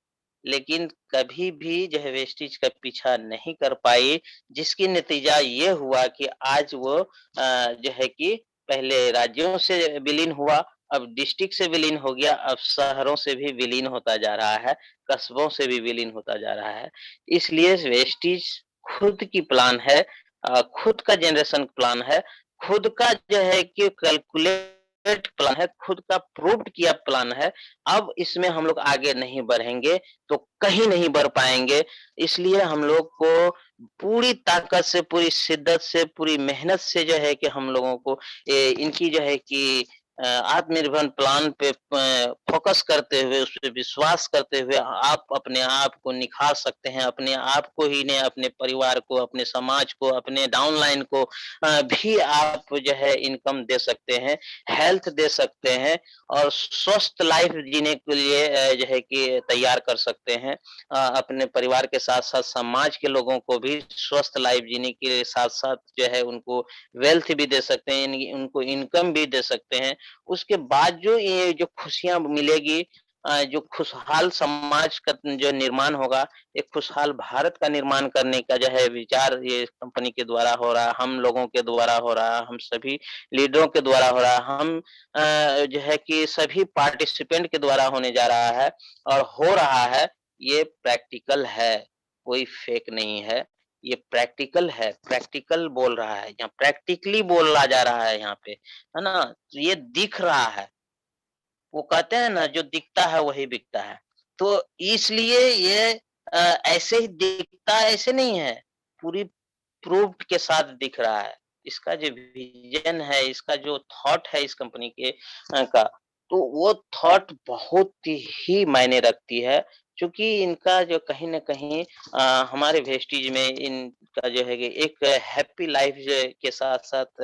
Speaker 1: लेकिन कभी भी जो है वेस्टीज का पीछा नहीं कर पाई, जिसकी नतीजा ये हुआ कि आज वो जो है कि पहले राज्यों से विलीन हुआ, अब डिस्ट्रिक्ट से विलीन हो गया, अब शहरों से भी विलीन होता जा रहा है, कस्बों से भी विलीन होता जा रहा है। इसलिए वेस्टीज खुद की प्लान है, खुद का जनरेशन प्लान है, खुद का जो है कि कैलकुलेट प्लान है, खुद का प्रूव्ड किया प्लान है। अब इसमें हम लोग आगे नहीं बढ़ेंगे, तो कहीं नहीं बढ़ पाएँगे। इसलिए हम लोग को पूरी ताकत से, पूरी शिद्दत से, पूरी मेहनत से जो है कि हम लोगों को इनकी जो है कि आत्मनिर्भर प्लान पे फ़ोकस करते हुए, उस पे विश्वास करते हुए आप अपने आप को निखार सकते हैं, अपने आप को ही नहीं, अपने परिवार को, अपने समाज को, अपने डाउनलाइन को भी आप जो है इनकम दे सकते हैं, हेल्थ दे सकते हैं और स्वस्थ लाइफ़ जीने के लिए जो है कि तैयार कर सकते हैं। अपने परिवार के साथ-साथ समाज के लोगों को भी स्वस्थ लाइफ़ जीने के साथ-साथ जो है उनको वेल्थ भी दे सकते हैं, यानी उनको इनकम भी दे सकते हैं। उसके बाद जो ये जो खुशियाँ मिलेगी जो खुशहाल समाज का जो निर्माण होगा, एक खुशहाल भारत का निर्माण करने का जो है विचार ये कंपनी के द्वारा हो रहा है, हम लोगों के द्वारा हो रहा है, हम सभी लीडरों के द्वारा हो रहा है, हम जो है कि सभी पार्टिसिपेंट के द्वारा होने जा रहा है और हो रहा है, ये प्रैक्टिकल है, कोई फेक नहीं है। ये प्रैक्टिकल है, प्रैक्टिकल बोल रहा है, यहाँ प्रैक्टिकली बोला जा रहा है यहाँ पे, है ना? तो ये दिख रहा है। वो कहते हैं ना जो दिखता है वही बिकता है। तो इसलिए ये ऐसे ही दिखता है ऐसे नहीं है, पूरी प्रूफ़्ड के साथ दिख रहा है। इसका जो विज़न है, इसका जो थॉट है इस कंपनी के का, तो वो थॉट बहुत ही मायने रखती है, चूँकि इनका जो कहीं न कहीं हमारे वेस्टीज में इनका जो है कि एक हैप्पी लाइफ़ जो है के साथ-साथ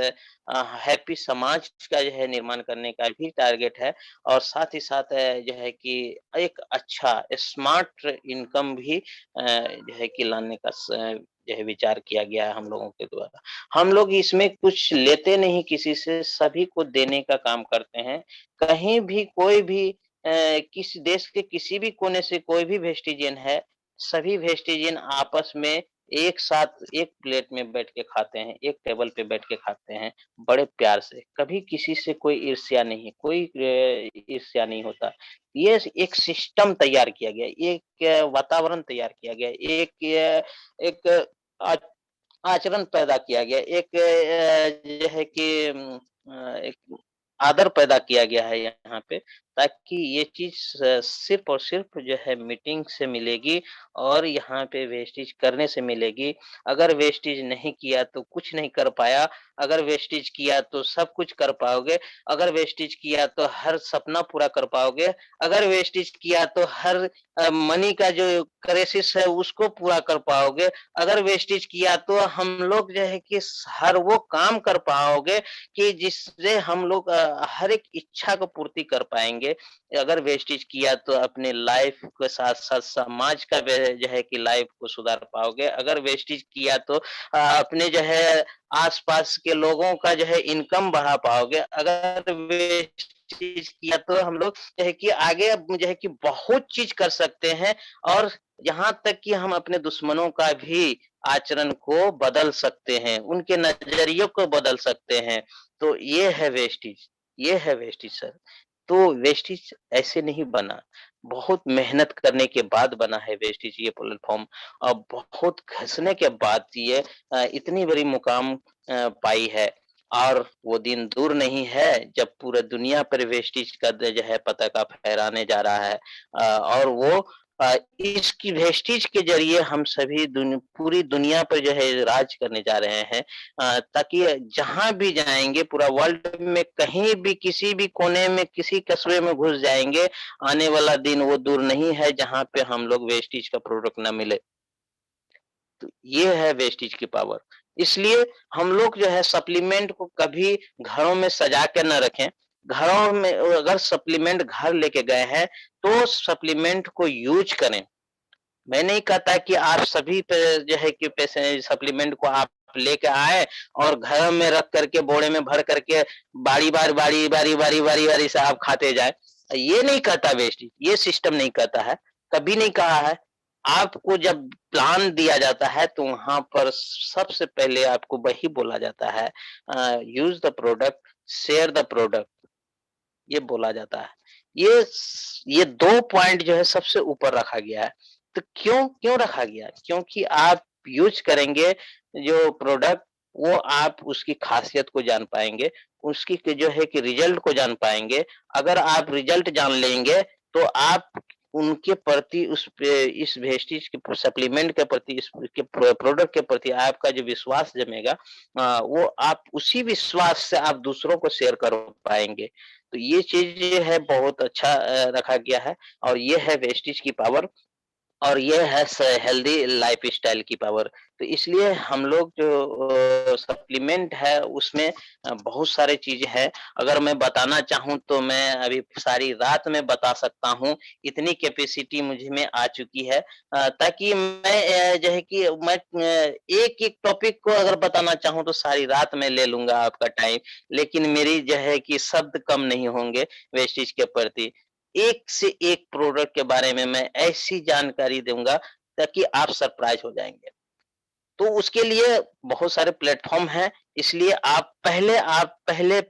Speaker 1: हैप्पी समाज का जो है निर्माण करने का भी टारगेट है और साथ ही साथ जो है कि एक अच्छा स्मार्ट इनकम भी जो है कि लाने का जो है विचार किया गया है हम लोगों के द्वारा। हम लोग इसमें कुछ लेते नहीं किसी से, सभी को देने का काम करते हैं। कहीं भी कोई भी किसी देश के किसी भी कोने से कोई भी वेस्टिजियन है, सभी वेस्टिजियन आपस में एक साथ एक प्लेट में बैठ के खाते हैं, एक टेबल पे बैठ के खाते हैं, बड़े प्यार से। कभी किसी से कोई ईर्ष्या नहीं, कोई ईर्ष्या नहीं होता। ये एक सिस्टम तैयार किया गया, एक वातावरण तैयार किया गया, एक आ आचरण पैदा किया गया, एक जो है कि एक आदर पैदा किया गया है यहाँ पे, ताकि ये चीज़ सिर्फ़ और सिर्फ़ जो है मीटिंग से मिलेगी और यहाँ पे वेस्टेज करने से मिलेगी। अगर वेस्टेज नहीं किया तो कुछ नहीं कर पाया, अगर वेस्टेज किया तो सब कुछ कर पाओगे, अगर वेस्टेज किया तो हर सपना पूरा कर पाओगे, अगर वेस्टेज किया तो हर मनी का जो क्राइसिस है उसको पूरा कर पाओगे, अगर वेस्टेज किया तो हम लोग जो है कि हर वो काम कर पाओगे कि जिससे हम लोग हर एक इच्छा को पूर्ति कर पाएँगे। अगर वेस्टेज किया तो अपने लाइफ़ के साथ-साथ समाज का वे जो है कि लाइफ़ को सुधार पाओगे। अगर वेस्टेज किया तो अपने जो है आस-पास के लोगों का जो है इनकम बढ़ा पाओगे। अगर वेस्टेज किया तो हम लोग जो है कि आगे अब जो है कि बहुत चीज़ कर सकते हैं और यहाँ तक कि हम अपने दुश्मनों का भी आचरण को बदल सकते हैं, उनके नज़रियों को बदल सकते हैं। तो ये है वेस्टेज सर। तो वेस्टेज ऐसे नहीं बना, बहुत मेहनत करने के बाद बना है वेस्टेज ये प्लेटफ़ॉर्म और बहुत घिसने के बाद ये इतनी बड़ी मुकाम पाई है और वो दिन दूर नहीं है जब पूरे दुनिया पर वेस्टेज का जो है पताका फहराने जा रहा है और वो इसकी वेस्टेज के ज़रिए हम सभी पूरी दुनिया पर जो है राज करने जा रहे हैं ताकि जहाँ भी जाएँगे पूरा वर्ल्ड में कहीं भी किसी भी कोने में किसी कस्बे में घुस जाएँगे, आने वाला दिन वो दूर नहीं है जहाँ पे हम लोग वेस्टेज का प्रोडक्ट ना मिले। तो ये है वेस्टेज की पावर। इसलिए हम लोग जो है सप्लीमेंट को कभी घरों में सजा के ना रखें। घरों में अगर सप्लीमेंट घर लेके गए हैं, तो सप्लीमेंट को यूज़ करें। मैं नहीं कहता कि आप सभी पे जो है कि पैसे सप्लीमेंट को आप लेके आए और घर में रख करके बोरे में भर करके बारी-बारी से आप खाते जाएँ। ये नहीं कहता वेस्टेज, ये सिस्टम नहीं कहता है, कभी नहीं कहा है। आपको जब प्लान दिया जाता है तो वहाँ पर सबसे पहले आपको वही बोला जाता है use the product, share the product. ये बोला जाता है। ये 2 पॉइंट जो है सबसे ऊपर रखा गया है। तो क्यों रखा गया है? क्योंकि आप यूज़ करेंगे जो प्रोडक्ट वो आप उसकी ख़ासियत को जान पाएँगे, उसकी के जो है कि रिज़ल्ट को जान पाएँगे। अगर आप रिज़ल्ट जान लेंगे तो आप उनके प्रति उस पे इस वेस्टेज के सप्लीमेंट के प्रति इसके प्रोडक्ट के प्रति आपका जो विश्वास जमेगा वो आप उसी विश्वास से आप दूसरों को शेयर कर पाएँगे। तो ये चीज़ है बहुत अच्छा रखा गया है और ये है वेस्टेज की पावर और ये है हेल्दी लाइफ़स्टाइल की पावर। तो इसलिए हम लोग जो सप्लीमेंट है उसमें बहुत सारी चीज़ें हैं। अगर मैं बताना चाहूँ तो मैं अभी सारी रात में बता सकता हूँ, इतनी कैपेसिटी मुझ में आ चुकी है ताकि मैं जो है कि मैं एक-एक टॉपिक को अगर बताना चाहूँ तो सारी रात मैं ले लूँगा आपका टाइम, लेकिन मेरी जो है कि शब्द कम नहीं होंगे वेस्टेज के प्रति। एक से एक प्रोडक्ट के बारे में मैं ऐसी जानकारी दूँगा ताकि आप सरप्राइज़ हो जाएँगे। तो उसके लिए बहुत सारे प्लेटफ़ॉर्म हैं, इसलिए आप पहले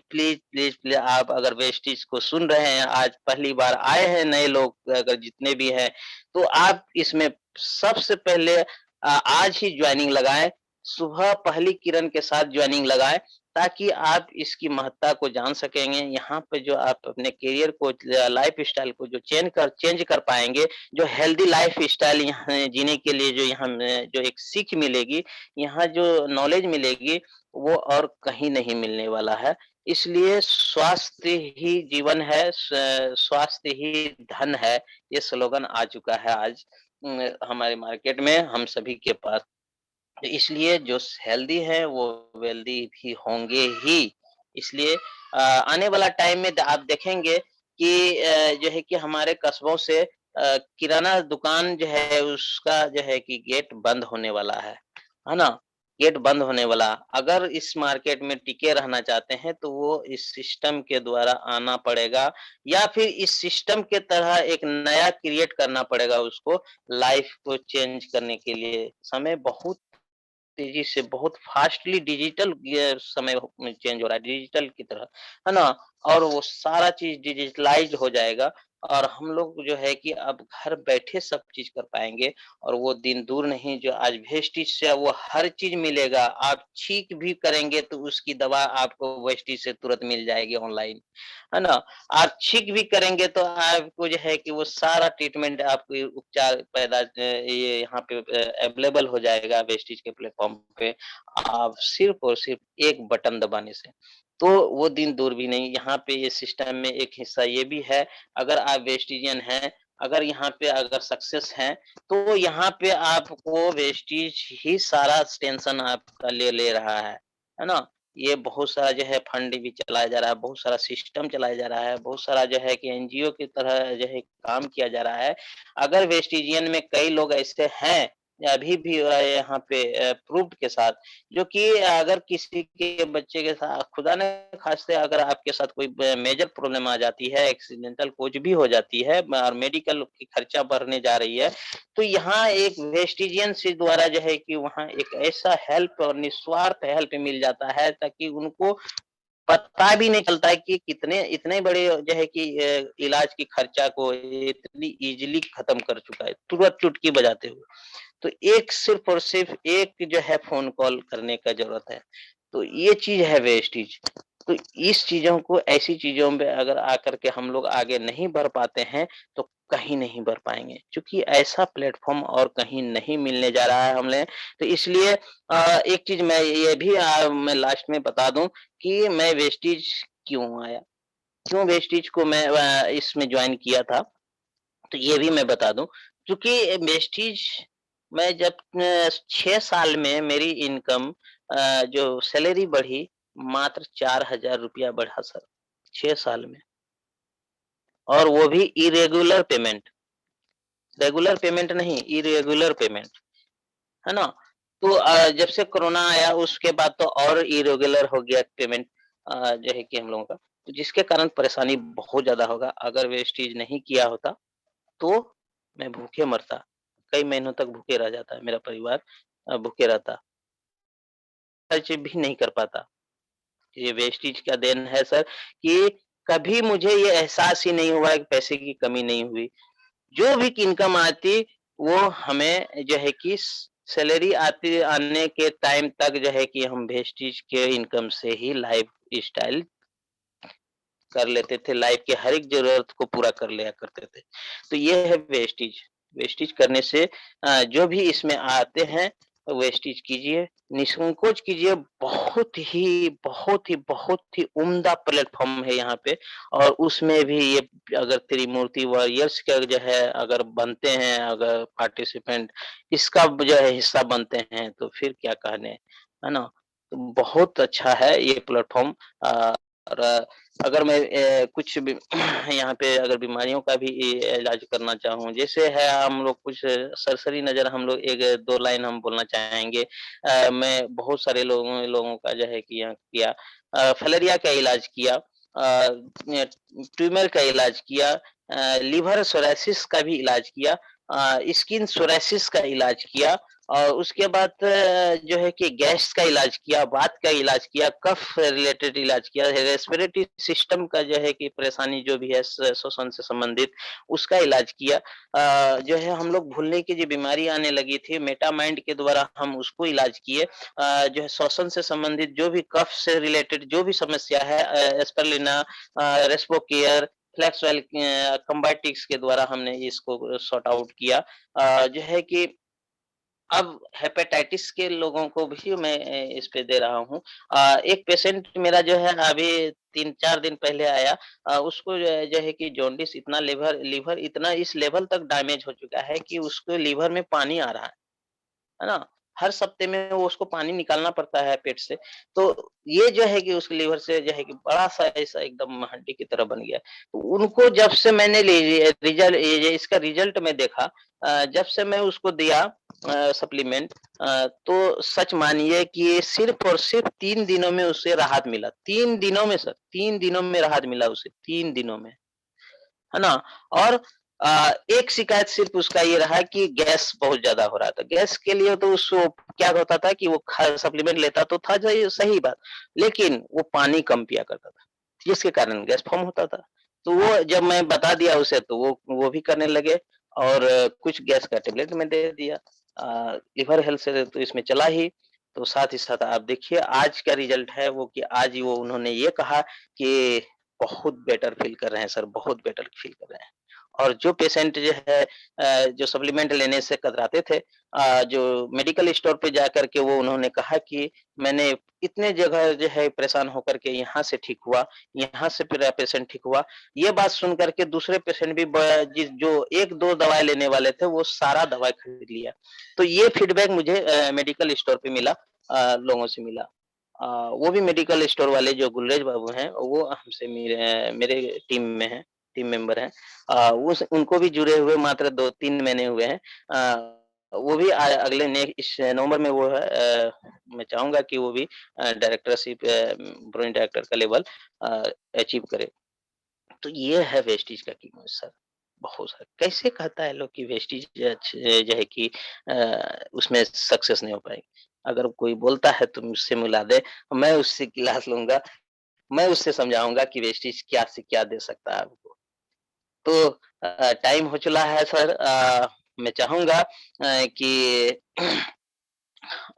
Speaker 1: प्लीज़ आप अगर वेस्टीज़ को सुन रहे हैं, आज पहली बार आए हैं नए लोग अगर जितने भी हैं, तो आप इसमें सबसे पहले आज ही जॉइनिंग लगाएँ, सुबह पहली किरण के साथ जॉइनिंग लगाएँ, ताकि आप इसकी महत्ता को जान सकेंगे। यहाँ पे जो आप अपने करियर को लाइफ़स्टाइल को जो चेंज कर पाएँगे, जो हेल्दी लाइफ़स्टाइल यहाँ जीने के लिए जो यहाँ में जो एक सीख मिलेगी, यहाँ जो नॉलेज मिलेगी, वो और कहीं नहीं मिलने वाला है। इसलिए स्वास्थ्य ही जीवन है, स्वास्थ्य ही धन है, ये स्लोगन आ चुका है आज हमारे मार्केट में हम सभी के पास। तो इसलिए जो हेल्दी है वो वेल्दी भी होंगे ही। इसलिए आने वाला टाइम में आप देखेंगे कि जो है कि हमारे कस्बों से किराना दुकान जो है उसका जो है कि गेट बंद होने वाला है ना? गेट बंद होने वाला। अगर इस मार्केट में टिके रहना चाहते हैं तो वो इस सिस्टम के द्वारा आना पड़ेगा या फिर इस सिस्टम के तरह एक नया क्रिएट करना पड़ेगा उसको लाइफ को चेंज करने के लिए। समय बहुत तेज़ी से बहुत फ़ास्टली डिजिटल ये समय में चेंज हो रहा है, डिजिटल की तरह, है ना? और वो सारा चीज़ डिजिटलाइज़्ड हो जाएगा और हम लोग जो है कि अब घर बैठे सब चीज़ कर पाएँगे और वो दिन दूर नहीं जो आज वेस्टेज से वो हर चीज़ मिलेगा। आप छींक भी करेंगे तो उसकी दवा आपको वेस्टेज से तुरंत मिल जाएगी ऑनलाइन, है ना? आप छींक भी करेंगे तो आपको जो है कि वो सारा ट्रीटमेंट आपको उपचार ये यहाँ पे अवेलेबल हो जाएगा वेस्टीज के प्लेटफ़ॉर्म पे। आप सिर्फ़ और सिर्फ़ एक बटन दबाने से। तो वो दिन दूर भी नहीं, यहाँ पे ये सिस्टम में एक हिस्सा ये भी है, अगर आप वेस्टिजियन हैं, अगर यहाँ पे अगर सक्सेस हैं, तो यहाँ पे आपको वेस्टीज ही सारा टेंशन आपका ले ले रहा है ना? ये बहुत सारा जो है फंड भी चलाया जा रहा है, बहुत सारा सिस्टम चलाया जा रहा है, बहुत सारा जो है कि एनजीओ की तरह जो है काम किया जा रहा है। अगर वेस्टिजियन में कई लोग ऐसे हैं, अभी भी यहाँ पे प्रूफ्ड के साथ, जो कि अगर किसी के बच्चे के साथ खुदा न खास्ते अगर आपके साथ कोई मेजर प्रॉब्लम आ जाती है, एक्सीडेंटल कुछ भी हो जाती है और मेडिकल की खर्चा बढ़ने जा रही है, तो यहाँ एक वेस्टिजियन से द्वारा जो है कि वहाँ एक ऐसा हेल्प और निस्वार्थ हेल्प मिल जाता है ताकि उनको पता भी नहीं चलता है कि कितने इतने बड़े जो है कि इलाज की खर्चा को इतनी ईज़िली खत्म कर चुका है, तुरंत चुटकी बजाते हुए। तो एक सिर्फ़ और सिर्फ़ एक जो है फ़ोन कॉल करने का ज़रूरत है। तो ये चीज़ है वेस्टीज। तो इस चीज़ों को ऐसी चीज़ों में अगर आकर के हम लोग आगे नहीं बढ़ पाते हैं, तो कहीं नहीं बढ़ पाएँगे। क्योंकि ऐसा प्लेटफ़ॉर्म और कहीं नहीं मिलने जा रहा है हमें। तो इसलिए एक चीज़ मैं ये भी मैं लास्ट में बता दूँ कि मैं वेस्टीज क्यों आया? क्यों वेस्टीज को मैं इसमें जॉइन किया था? तो ये भी मैं बता दूँ, क्योंकि वेस्टीज मैं जब 6 साल में मेरी इनकम जो सैलरी बढ़ी, मात्र ₹4000 बढ़ा सर, 6 साल में और वो भी इरेगुलर पेमेंट, रेगुलर पेमेंट नहीं, इरेगुलर पेमेंट, है ना? तो जब से कोरोना आया उसके बाद तो और इरेगुलर हो गया पेमेंट जो है कि हम लोगों का, तो जिसके कारण परेशानी बहुत ज़्यादा होगा। अगर वेस्टीज नहीं किया होता तो मैं भूखे मरता। कई महीनों तक भूखे रह जाता है मेरा परिवार भूखे रहता। खर्च भी नहीं कर पाता। ये वेस्टेज का देन है सर कि कभी मुझे ये एहसास ही नहीं हुआ कि पैसे की कमी नहीं हुई। जो भी इनकम आती वो हमें जो है कि सैलरी आती आने के टाइम तक जो है कि हम वेस्टेज के इनकम से ही लाइफ स्टाइल कर लेते थे, लाइफ के हर एक ज़रूरत को पूरा कर लिया करते थे। तो ये है वेस्टेज। वेस्टेज करने से जो भी इसमें आते हैं, वेस्टेज कीजिए, निसंकोच कीजिए, बहुत ही उम्दा प्लेटफ़ॉर्म है यहाँ पे और उसमें भी ये अगर त्रिमूर्ति वॉरियर्स का जो है अगर बनते हैं, अगर पार्टिसिपेंट इसका जो है हिस्सा बनते हैं, तो फिर क्या कहने, है ना? तो बहुत अच्छा है ये प्लेटफ़ॉर्म और अगर मैं कुछ भी यहाँ पे अगर बीमारियों का भी इलाज करना चाहूँ, जैसे है हम लोग कुछ सरसरी नज़र हम लोग 1-2 लाइन हम बोलना चाहेंगे। मैं बहुत सारे लोगों लोगों का जो है कि यहाँ किया फाइलेरिया का इलाज किया ट्यूमर का इलाज किया लिवर सोरायसिस का भी इलाज किया स्किन सोरायसिस का इलाज किया और उसके बाद जो है कि गैस का इलाज किया, वात का इलाज किया, कफ रिलेटेड इलाज किया, रेस्पिरेटरी सिस्टम का जो है कि परेशानी जो भी है श्वसन से संबंधित उसका इलाज किया। जो है हम लोग भूलने की जो बीमारी आने लगी थी मेटामाइंड के द्वारा हम उसको इलाज किए। जो है श्वसन से संबंधित जो भी कफ से रिलेटेड जो भी समस्या है एस्पिरिन रेस्पोकेयर फ्लेक्सवेल कंबाटिक्स के द्वारा हमने इसको सॉर्ट आउट किया। जो है कि अब हेपेटाइटिस के लोगों को भी मैं इस पे दे रहा हूँ। एक पेशेंट मेरा जो है अभी 3-4 दिन पहले आया उसको जो है कि जॉन्डिस इतना लिवर इतना इस लेवल तक डैमेज हो चुका है कि उसको लिवर में पानी आ रहा है ना? हर सप्ते में वो उसको पानी निकालना पड़ता है पेट से। तो ये जो है कि उसके लीवर से जो है कि बड़ा-सा ऐसा एकदम हड्डी की तरह बन गया। तो उनको जब से मैंने इसका रिज़ल्ट मैं देखा जब से मैं उसको दिया सप्लीमेंट तो सच मानिए कि सिर्फ़ और सिर्फ़ 3 दिनों में उसे राहत मिला। 3 दिनों में सर, 3 दिनों में राहत मिला उसे, 3 दिनों में। है ना? और एक शिकायत सिर्फ़ उसका ये रहा कि गैस बहुत ज़्यादा हो रहा था। गैस के लिए तो उसको क्या होता था कि वो सप्लीमेंट लेता तो था सही सही बात, लेकिन वो पानी कम पिया करता था, जिसके कारण गैस फ़ॉर्म होता था। तो वो जब मैं बता दिया उसे तो वो भी करने लगे और कुछ गैस का टैबलेट मैं दे दिया। लिवर हेल्थ से तो इसमें चला ही, तो साथ ही साथ आप देखिए आज का रिज़ल्ट है वो कि आज ही वो उन्होंने ये कहा कि बहुत बेटर फ़ील कर रहे हैं सर, बहुत बेटर फ़ील कर रहे हैं। और जो पेशेंट जो है जो सप्लीमेंट लेने से कतराते थे जो मेडिकल स्टोर पे जाकर के वो उन्होंने कहा कि मैंने इतने जगह जो है परेशान होकर के यहाँ से ठीक हुआ, यहाँ से मेरा पेशेंट ठीक हुआ। ये बात सुन कर के दूसरे पेशेंट भी जो 1-2 दवाई लेने वाले थे वो सारा दवाई खरीद लिया। तो ये फीडबैक मुझे मेडिकल स्टोर पे मिला लोगों से मिला। वो भी मेडिकल स्टोर वाले जो गुलरेज बाबू हैं, वो हमसे मेरे टीम में हैं, टीम मेंबर हैं। उस उनको भी जुड़े हुए मात्र 2-3 महीने हुए हैं। वो भी अगले इस नवंबर में वो है मैं चाहूँगा कि वो भी डायरेक्टरशिप ब्रांच डायरेक्टर का लेवल अ, अचीव करे। तो ये है वेस्टीज का कीमत सर, बहुत सर। कैसे कहता है लोग कि वेस्टीज जो है कि उसमें सक्सेस नहीं हो पाएगी। अगर कोई बोलता है तो मुझसे मिला दे, मैं उससे क्लास लूँगा, मैं उससे समझाऊँगा कि वेस्टीज क्या से क्या दे सकता है आपको। तो टाइम हो चला है सर मैं चाहूँगा कि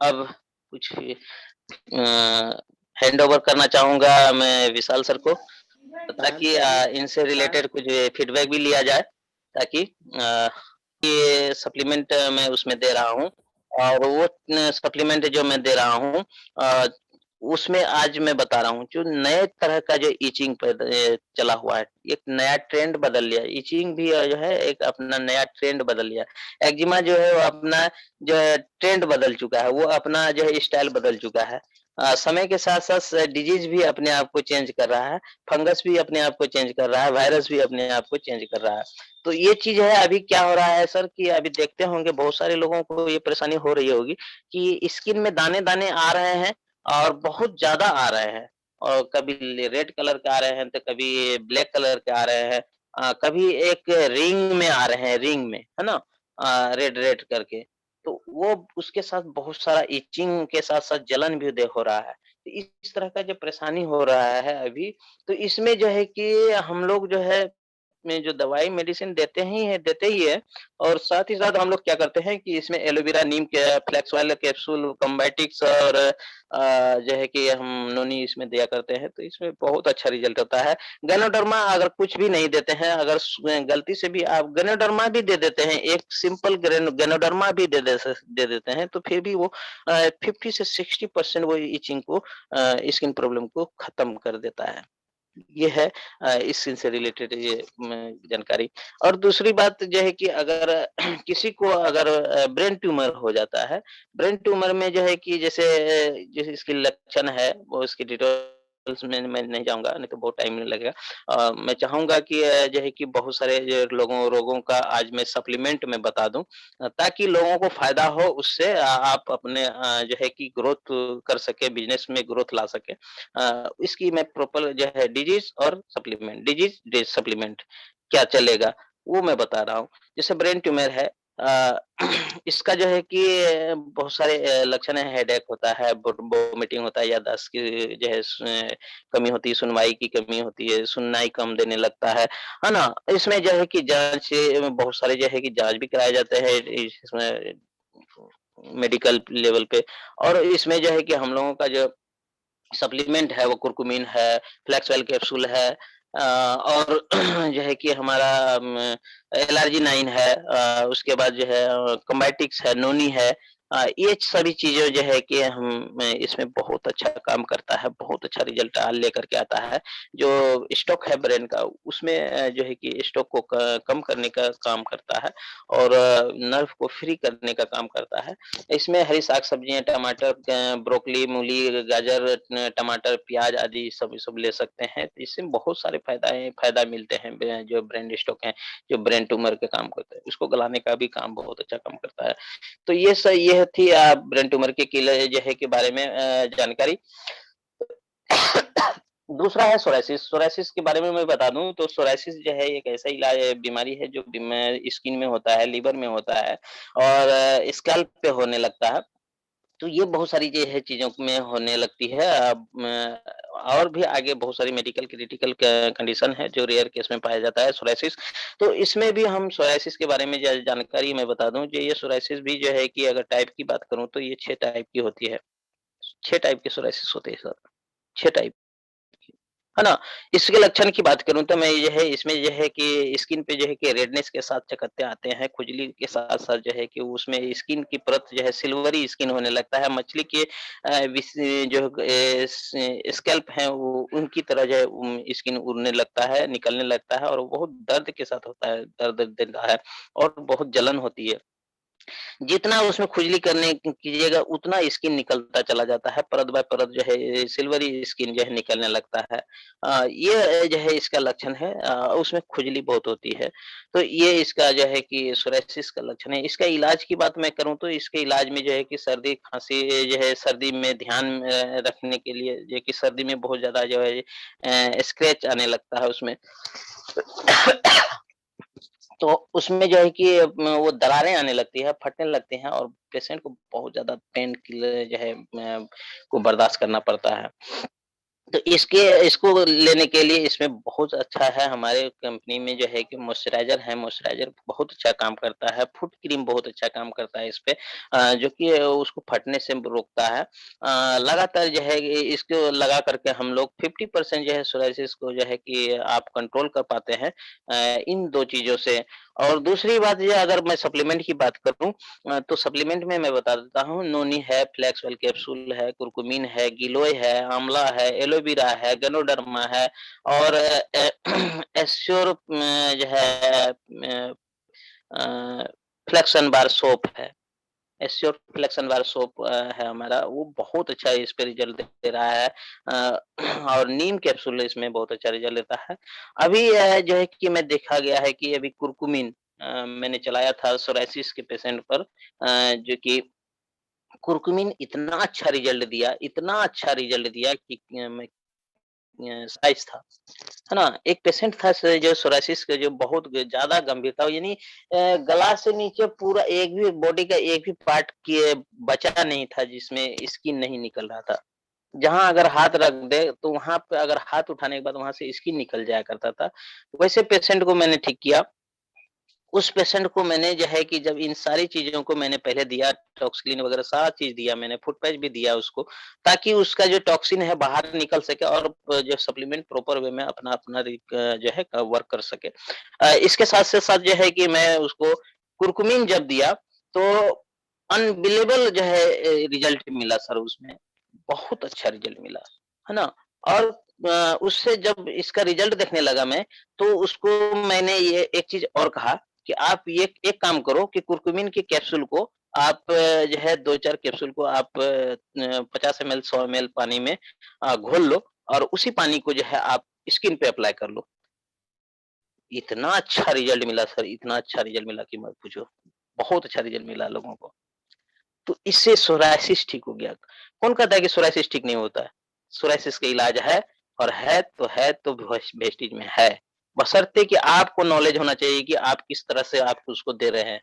Speaker 1: अब कुछ हैंड ओवर करना चाहूँगा मैं विशाल सर को ताकि इनसे रिलेटेड कुछ फीडबैक भी लिया जाए ताकि ये सप्लीमेंट मैं उसमें दे रहा हूँ और वो सप्लीमेंट जो मैं दे रहा हूँ अ, उसमें आज मैं बता रहा हूँ जो नए तरह का जो इचिंग चला हुआ है एक नया ट्रेंड बदल लिया इचिंग भी जो है एक अपना नया ट्रेंड बदल लिया एक्जिमा जो है वो अपना जो है ट्रेंड बदल चुका है वो अपना जो है स्टाइल बदल चुका है समय के साथ-साथ डिजीज़ भी अपने आप को चेंज कर रहा है, फंगस भी अपने आप को चेंज कर रहा है, वायरस भी अपने आप को चेंज कर रहा है। तो ये चीज़ है अभी क्या हो रहा है सर कि अभी देखते होंगे बहुत सारे लोगों को ये परेशानी हो रही होगी कि स्किन में दाने-दाने आ रहे हैं और बहुत ज़्यादा आ रहे हैं और कभी रेड कलर के आ रहे हैं, तो कभी ब्लैक कलर के आ रहे हैं कभी एक रिंग में आ रहे हैं, रिंग में, है ना? रेड-रेड करके। तो वो उसके साथ बहुत सारा इचिंग के साथ-साथ जलन भी हो रहा है। तो इस तरह का जो परेशानी हो रहा है अभी, तो इसमें जो है कि हम लोग जो है में जो दवाई मेडिसिन देते ही हैं और साथ ही साथ हम लोग क्या करते हैं कि इसमें एलोवेरा, नीम के फ्लेक्स ऑयल कैप्सूल, कंबाइटिक्स और जो है कि हम नोनी इसमें दिया करते हैं, तो इसमें बहुत अच्छा रिज़ल्ट होता है। गैनोडर्मा अगर कुछ भी नहीं देते हैं, अगर गलती से भी आप गैनोडर्मा भी दे देते हैं, एक सिंपल गैनोडर्मा भी दे देते हैं, तो फिर भी वो 50 से 60% वो इचिंग को स्किन प्रॉब्लम को खत्म कर देता है। ये है इस चीज़ से रिलेटेड ये जानकारी और दूसरी बात जो है कि अगर किसी को अगर ब्रेन ट्यूमर हो जाता है, ब्रेन ट्यूमर में जो है कि जैसे इसके लक्षण है, वो इसकी डिटेल्स में मैं नहीं जाऊँगा, नहीं तो बहुत टाइम लगेगा। मैं चाहूँगा कि जो है कि बहुत सारे जो रोगों का आज मैं सप्लीमेंट में बता दूँ ताकि लोगों को फ़ायदा हो उससे आप अपने जो है कि ग्रोथ कर सकें, बिज़नेस में ग्रोथ ला सकें। इसकी मैं प्रॉपर जो है डिजीज़ डे सप्लीमेंट क्या चलेगा, वो मैं बता रहा हूँ। जैसे ब्रेन ट्यूमर है अ, इसका जो है कि बहुत सारे लक्षण है, हेडेक होता है, वोमिटिंग होता है, याददाश्त की जो है कमी होती है, सुनवाई की कमी होती है, सुननाई कम देने लगता है ना? इसमें जो है कि जाँच बहुत सारे जो है कि जाँच भी कराए जाते हैं इसमें मेडिकल लेवल पे और इसमें जो है कि हम लोगों का जो सप्लीमेंट है वो कुरकुमिन है, फ्लैक्स ऑयल कैप्सूल है और जो है कि हमारा एलआरजी 9 है उसके बाद जो है कंबाइटिक्स है, नोनी है ये सभी चीज़ें जो है कि हम इसमें बहुत अच्छा काम करता है, बहुत अच्छा रिज़ल्ट लेकर के आता है। जो स्टॉक है ब्रेन का उसमें जो है कि स्टॉक को क कम करने का काम करता है और नर्व को फ्री करने का काम करता है। इसमें हरी साग-सब्जियाँ टमाटर ब्रोकली, मूली, गाजर, टमाटर, प्याज़ आदि सब ले सकते हैं। तो इससे बहुत सारे फ़ायदा मिलते हैं जो ब्रेन स्टॉक है, जो ब्रेन ट्यूमर के काम करते हैं, उसको गलाने का भी काम बहुत अच्छा काम करता है। तो ये थी ब्रेन ट्यूमर के किले जो है के बारे में जानकारी। दूसरा है सोरायसिस। सोरायसिस के बारे में मैं बता दूँ तो सोरायसिस जो है एक ऐसा बीमारी है जो स्किन में होता है, लिवर में होता है और स्कैल्प पे होने लगता है। तो ये बहुत सारी जो है चीज़ों में होने लगती है। और भी आगे बहुत सारी मेडिकल क्रिटिकल कंडीशन है जो रेयर केस में पाया जाता है सोरायसिस। तो इसमें भी हम सोरायसिस के बारे में जानकारी मैं बता दूँ, जो ये सोरायसिस भी जो है कि अगर टाइप की बात करूँ तो ये 6 टाइप की होती है। 6 टाइप के सोरायसिस होते हैं सर, 6 टाइप। है ना? इसके लक्षण की बात करूँ तो मैं ये है इसमें ये है कि स्किन पे जो है कि रेडनेस के साथ चकत्ते आते हैं, खुजली के साथ-साथ जो है कि उसमें स्किन की परत जो है सिल्वरी स्किन होने लगता है, मछली के विस जो स्कैल्प हैं वो उनकी तरह जो है स्किन उड़ने लगता है, निकलने लगता है और वो बहुत दर्द के साथ होता है, दर्द देता है और बहुत जलन होती है। जितना उसमें खुजली करने कीजिएगा उतना स्किन निकलता चला जाता है, परत बाय परत जो है सिल्वरी स्किन जो है निकलने लगता है। ये जो है इसका लक्षण है उसमें खुजली बहुत होती है। तो ये इसका जो है कि सोरायसिस का लक्षण है। इसका इलाज की बात मैं करूँ तो इसके इलाज में जो है कि सर्दी-खाँसी जो है सर्दी में ध्यान रखने के लिए जो है कि सर्दी में बहुत ज़्यादा जो है स्क्रैच आने लगता है उसमें। तो उसमें जो है कि वो दरारें आने लगती है, फटने लगती हैं और पेशेंट को बहुत ज़्यादा पेन किलर जो है को बर्दाश्त करना पड़ता है। तो इसको लेने के लिए इसमें बहुत अच्छा है हमारे कंपनी में जो है कि मॉइस्चराइज़र है, मॉइस्चराइज़र बहुत अच्छा काम करता है, फुट क्रीम बहुत अच्छा काम करता है इस पे जो कि उसको फटने से रोकता है। लगातार जो है कि इसको लगा करके हम लोग 50% जो है सोरायसिस को जो है कि आप कंट्रोल कर पाते हैं इन 2 चीज़ों से। और दूसरी बात ये अगर मैं सप्लीमेंट की बात करूँ तो सप्लीमेंट में मैं बता देता हूँ, नोनी है, फ्लेक्स ऑयल कैप्सूल है, कुरकुमिन है, गिलोय है, आंवला है, एलोवेरा है, गनोडर्मा है और एश्योर जो है फ्लेक्सन बार सोप है। एश्योर फ्लेक्सन बार सोप है हमारा, वो बहुत अच्छा इस पे रिज़ल्ट दे रहा है और नीम कैप्सूल इसमें बहुत अच्छा रिज़ल्ट देता है। अभी जो है कि मैं देखा गया है कि अभी कुरकुमिन मैंने चलाया था सोरायसिस के पेशेंट पर जो कि कुरकुमिन इतना अच्छा रिज़ल्ट दिया, इतना अच्छा रिज़ल्ट दिया कि मैं साइज़ था, है ना? एक पेशेंट था जो सोरायसिस का जो बहुत ज़्यादा गंभीर था यानी गला से नीचे पूरा एक भी बॉडी का एक भी पार्ट के बचा नहीं था जिसमें स्किन नहीं निकल रहा था। जहाँ अगर हाथ रख दे तो वहाँ पे अगर हाथ उठाने के बाद वहाँ से स्किन निकल जाया करता था। वैसे पेशेंट को मैंने ठीक किया। उस पेशेंट को मैंने जो है कि जब इन सारी चीज़ों को मैंने पहले दिया, टॉक्सिक्लिन वगैरह सारा चीज़ दिया मैंने, फूड पैच भी दिया उसको, ताकि उसका जो टॉक्सिन है बाहर निकल सके और जो सप्लीमेंट प्रॉपर वे में अपना जो है वर्क कर सके। इसके साथ से साथ जो है कि मैं उसको कुरकुमिन जब दिया, तो अनबिलीवेबल जो है रिज़ल्ट मिला सर उसमें, बहुत अच्छा रिज़ल्ट मिला, है ना? और उससे जब इसका रिज़ल्ट देखने लगा मैं, तो उसको मैंने ये एक चीज़ और कहा कि आप ये एक काम करो कि कुरकुमिन के कैप्सूल को आप जो है 2-4 कैप्सूल को आप 50 एमएल 100 एमएल पानी में घोल लो और उसी पानी को जो है आप स्किन पे अप्लाई कर लो। इतना अच्छा रिज़ल्ट मिला सर, इतना अच्छा रिज़ल्ट मिला कि मत पूछो। बहुत अच्छा रिज़ल्ट मिला लोगों को। तो इससे सोरायसिस ठीक हो गया। कौन कहता है कि सोरायसिस ठीक नहीं होता है? सोरायसिस का इलाज है और है तो वेस्टेज में है। बशर्ते कि आपको नॉलेज होना चाहिए कि आप किस तरह से आप उसको दे रहे हैं।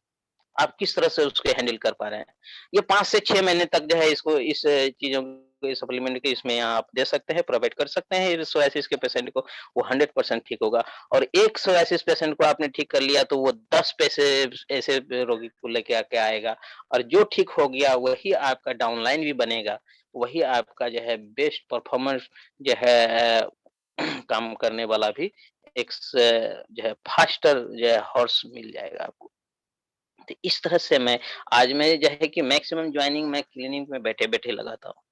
Speaker 1: आप किस तरह से उसको हैंडल कर पा रहे हैं। ये 5 से 6 महीने तक जो है इसको इस चीज़ों को सप्लीमेंट के इसमें आप दे सकते हैं, प्रोवाइड कर सकते हैं इस सोरायसिस के पेशेंट को, वो 100% ठीक होगा और एक सोरायसिस पेशेंट को आपने ठीक कर लिया तो वो 10 पैसे ऐसे रोगी को लेके आके आएगा और जो ठीक हो गया वही आपका डाउनलाइन भी बनेगा, वही आपका जो है बेस्ट परफॉर्मेंस जो है काम करने वाला भी एक स जो है फास्टर जो है हॉर्स मिल जाएगा आपको। तो इस तरह से मैं जो है कि मैक्सिमम जॉइनिंग मैं क्लिनिक में बैठे-बैठे लगाता हूँ।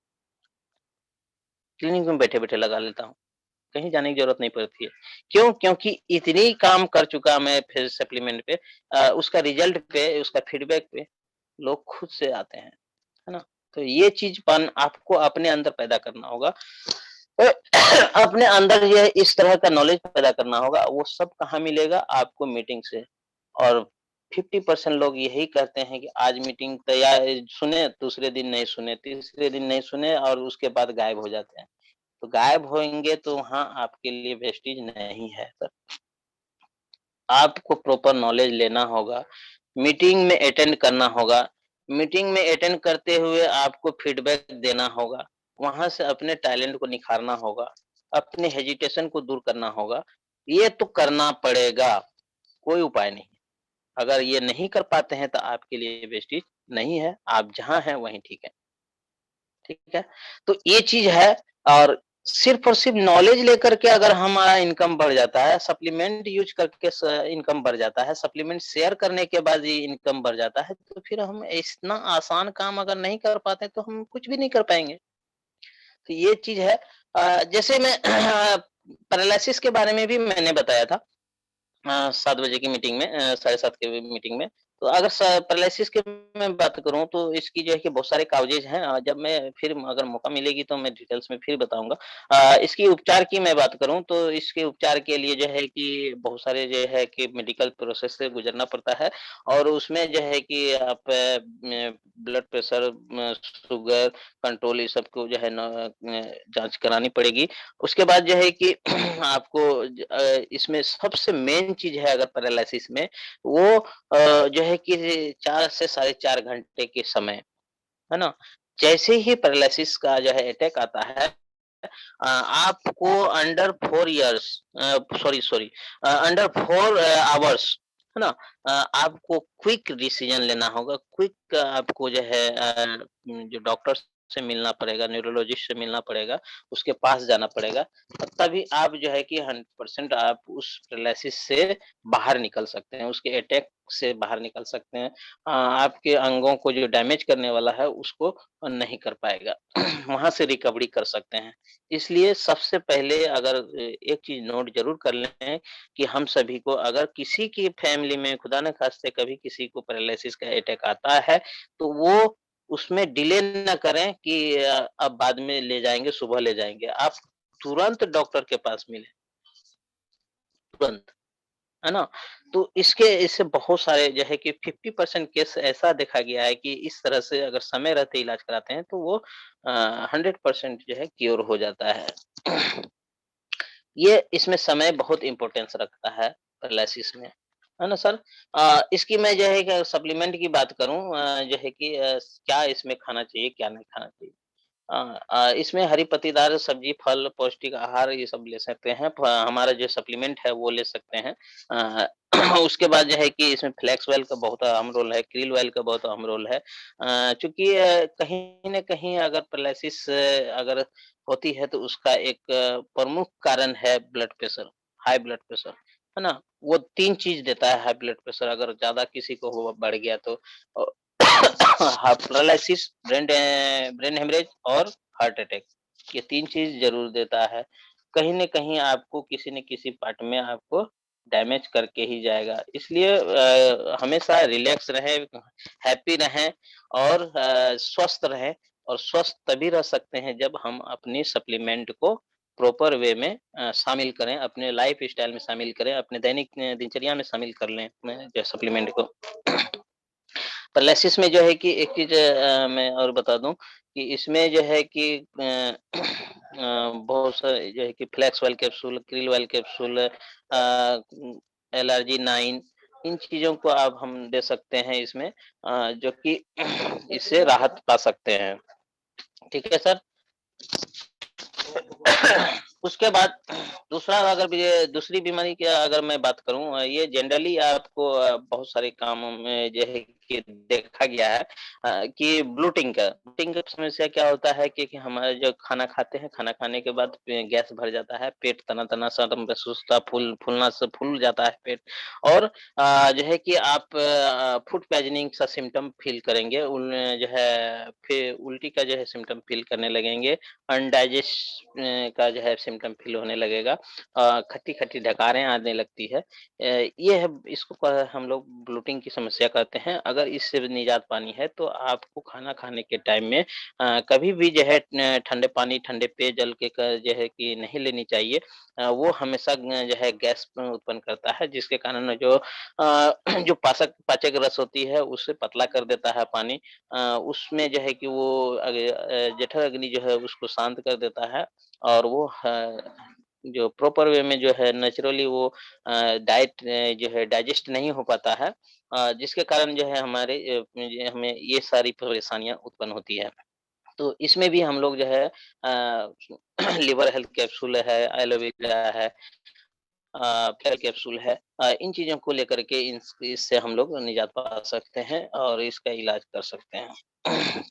Speaker 1: क्लिनिक में बैठे-बैठे लगा लेता हूँ। कहीं जाने की ज़रूरत नहीं पड़ती है। क्यों? क्योंकि इतनी काम कर चुका मैं फिर सप्लीमेंट पे उसका रिज़ल्ट पे, उसका फीडबैक पे लोग खुद से आते हैं, है ना? तो ये चीज़ आपको अपने अंदर पैदा करना होगा। अपने अंदर ये इस तरह का नॉलेज पैदा करना होगा, वो सब कहाँ मिलेगा? आपको मीटिंग से। और 50% लोग यही कहते हैं कि आज मीटिंग तैयार सुने, दूसरे दिन नहीं सुने, तीसरे दिन नहीं सुने और उसके बाद गायब हो जाते हैं। तो गायब होंगे तो वहाँ आपके लिए वेस्टेज नहीं है सर। आपको प्रॉपर नॉलेज लेना होगा, मीटिंग में अटेंड करना होगा, मीटिंग में अटेंड करते हुए आपको फीडबैक देना होगा, वहाँ से अपने टैलेंट को निखारना होगा, अपने हेजिटेशन को दूर करना होगा। ये तो करना पड़ेगा, कोई उपाय नहीं। अगर ये नहीं कर पाते हैं तो आपके लिए वेस्टेज नहीं है, आप जहाँ हैं वहीं ठीक है। ठीक है? तो ये चीज़ है और सिर्फ़ और सिर्फ़ नॉलेज लेकर के अगर हमारा इनकम बढ़ जाता है, सप्लीमेंट यूज़ करके इनकम बढ़ जाता है, सप्लीमेंट शेयर करने के बाद ये इनकम बढ़ जाता है, तो फिर हम इतना आसान काम अगर नहीं कर पाते, तो हम कुछ भी नहीं कर पाएँगे। तो ये चीज़ है जैसे मैं पैरालिसिस के बारे में भी मैंने बताया था। 7 बजे की मीटिंग में साढ़े 7 के मीटिंग में। तो अगर पैरालिसिस की मैं बात करूँ तो इसकी जो है कि बहुत सारे काउजेज़ हैं जब मैं फिर अगर मौका मिलेगी तो मैं डिटेल्स में फिर बताऊँगा। इसकी उपचार की मैं बात करूँ तो इसके उपचार के लिए जो है कि बहुत सारे जो है कि मेडिकल प्रोसेस से गुज़रना पड़ता है और उसमें जो है कि आप ब्लड प्रेशर शुगर कंट्रोल ये सबको जो है ना जाँच करानी पड़ेगी। उसके बाद जो है कि आपको इसमें सबसे मेन चीज़ है अगर पैरालिसिस में वो जो है कि 4 से साढ़े 4 घंटे के समय, है ना? जैसे ही पैरालिसिस का जो है अटैक आता है आपको under 4 years sorry under 4 hours, है ना? आपको क्विक डिसीजन लेना होगा, क्विक आपको जो है जो डॉक्टर से मिलना पड़ेगा, न्यूरोलॉजिस्ट से मिलना पड़ेगा, उसके पास जाना पड़ेगा। तभी आप जो है कि 100% आप उस पैरालिसिस से बाहर निकल सकते हैं, उसके अटैक से बाहर निकल सकते हैं। आपके अंगों को जो डैमेज करने वाला है, उसको नहीं कर पाएगा। वहाँ से रिकवरी कर सकते हैं। इसलिए सबसे पहले अगर एक चीज़ नोट ज़रूर कर लें कि हम सभी को अगर किसी की फैमिली में खुदा न खास्ते कभी किसी को पैरालिसिस का अटैक आता है, तो वो उसमें डिले ना करें कि अब बाद में ले जाएँगे, सुबह ले जाएँगे। आप तुरंत डॉक्टर के पास मिलें, तुरंत। है ना? तो इससे बहुत सारे जो है कि 50% केस ऐसा देखा गया है कि इस तरह से अगर समय रहते इलाज कराते हैं तो वो 100% जो है क्योर हो जाता है। ये इसमें समय बहुत इम्पोर्टेंस रखता है पैरालिसिस में, है ना सर? इसकी मैं जो है कि सप्लीमेंट की बात करूँ जो है कि क्या इसमें खाना चाहिए, क्या नहीं खाना चाहिए? इसमें हरी पत्तीदार सब्जी, फल, पौष्टिक आहार ये सब ले सकते हैं। हमारा जो सप्लीमेंट है वो ले सकते हैं। अ, उसके बाद जो है कि इसमें फ्लैक्स ऑयल का बहुत अहम रोल है, krill ऑयल का बहुत अहम रोल है। चूँकि कहीं न कहीं अगर पैरालिसिस अगर होती है तो उसका एक प्रमुख कारण है blood pressure, high blood pressure, है ना? वो 3 चीज़ देता है हाई ब्लड प्रेशर अगर ज़्यादा किसी को हो बढ़ गया तो अ, हाँ, पैरालिसिस, ब्रेन हेमरेज और हार्ट अटैक, ये 3 चीज़ ज़रूर देता है। कहीं न कहीं आपको किसी न किसी पार्ट में आपको डैमेज करके ही जाएगा। इसलिए हमेशा रिलैक्स रहें, हैप्पी रहें और स्वस्थ रहें और स्वस्थ तभी रह सकते हैं जब हम अपनी सप्लीमेंट को प्रॉपर वे में शामिल करें, अपने लाइफ़स्टाइल में शामिल करें, अपने दैनिक दिनचर्या में शामिल कर लें अपने जो सप्लीमेंट को। पैरालिसिस में जो है कि एक चीज़ मैं और बता दूँ कि इसमें जो है कि बहुत सारे जो है कि flax oil capsule, krill oil capsule LRG 9 इन चीज़ों को आप हम दे सकते हैं इसमें जो कि इससे राहत पा सकते हैं। ठीक है सर? उसके बाद दूसरा अगर ये दूसरी बीमारी की अगर मैं बात करूँ ये जनरली आपको बहुत सारे कामों में जो है कि देखा गया है कि ब्लोटिंग का समस्या क्या होता है कि हमारा जो खाना खाते हैं, खाना खाने के बाद गैस भर जाता है, पेट तना-तना सा एकदम सुस्ता फूलना से फूल जाता है पेट और जो है कि आप फूड पॉइज़निंग सा सिम्पटम फ़ील करेंगे। जो है फिर उल्टी का जो है सिम्पटम फ़ील करने लगेंगे, अनडाइजेस्ट का जो है सिम्पटम फ़ील होने लगेगा। खट्टी-खट्टी डकारें आने लगती है। ये है इसको हम लोग ब्लोटिंग की समस्या कहते हैं। अगर इससे भी निजात पानी है तो आपको खाना खाने के टाइम में कभी भी जो है ठंडे पानी, ठंडे पेयजल के जो है कि नहीं लेनी चाहिए। वो हमेशा जो है गैस उत्पन्न करता है जिसके कारण जो जो पाचक रस होती है उसे पतला कर देता है पानी। उसमें जो है कि वो जठर अग्नि जो है उसको शांत कर देता है और वो जो प्रॉपर वे में जो है नेचुरली वो डाइट जो है डाइजेस्ट नहीं हो पाता है जिसके कारण जो है ये हमें ये सारी परेशानियाँ उत्पन्न होती है। तो इसमें भी हम लोग जो है लिवर हेल्थ कैप्सूल है, एलोवेरा है फेयर कैप्सूल है इन चीज़ों को लेकर के इससे हम लोग निजात पा सकते हैं और इसका इलाज कर सकते हैं।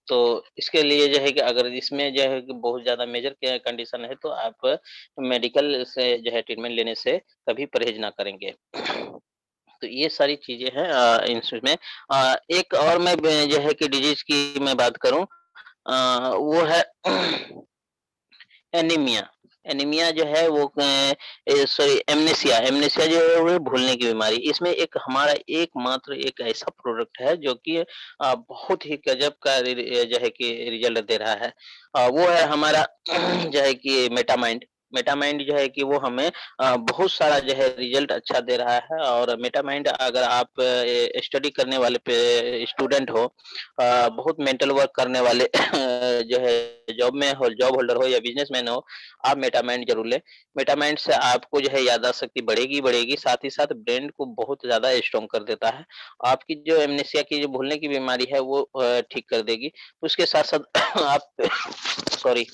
Speaker 1: तो इसके लिए जो है कि अगर इसमें जो है कि बहुत ज़्यादा मेजर कंडीशन है तो आप मेडिकल से जो है ट्रीटमेंट लेने से कभी परहेज़ ना करेंगे। तो ये सारी चीज़ें हैं इसमें एक और मैं जो है कि डिजीज़ की मैं बात करूँ वो है एनीमिया। एनीमिया जो है वो सॉरी एमनेसिया एमनेसिया जो है वो भूलने की बीमारी। इसमें एक हमारा एकमात्र एक ऐसा प्रोडक्ट है जो कि बहुत ही गज़ब का जो है कि रिज़ल्ट दे रहा है। वो है हमारा जो है कि मेटामाइंड। मेटामाइंड जो है कि वो हमें बहुत सारा जो है रिज़ल्ट अच्छा दे रहा है और मेटामाइंड अगर आप स्टडी करने वाले पे स्टूडेंट हो बहुत मेंटल वर्क करने वाले जो है जॉब होल्डर हो या बिज़नेसमैन हो, आप मेटामाइंड ज़रूर लें। मेटामाइंड से आपको जो है याददाश्त शक्ति बढ़ेगी, साथ ही साथ ब्रेन को बहुत ज़्यादा स्ट्रॉन्ग कर देता है। आपकी जो एमनेसिया की जो भूलने की बीमारी है वो ठीक कर देगी। उसके साथ-साथ आप सॉरी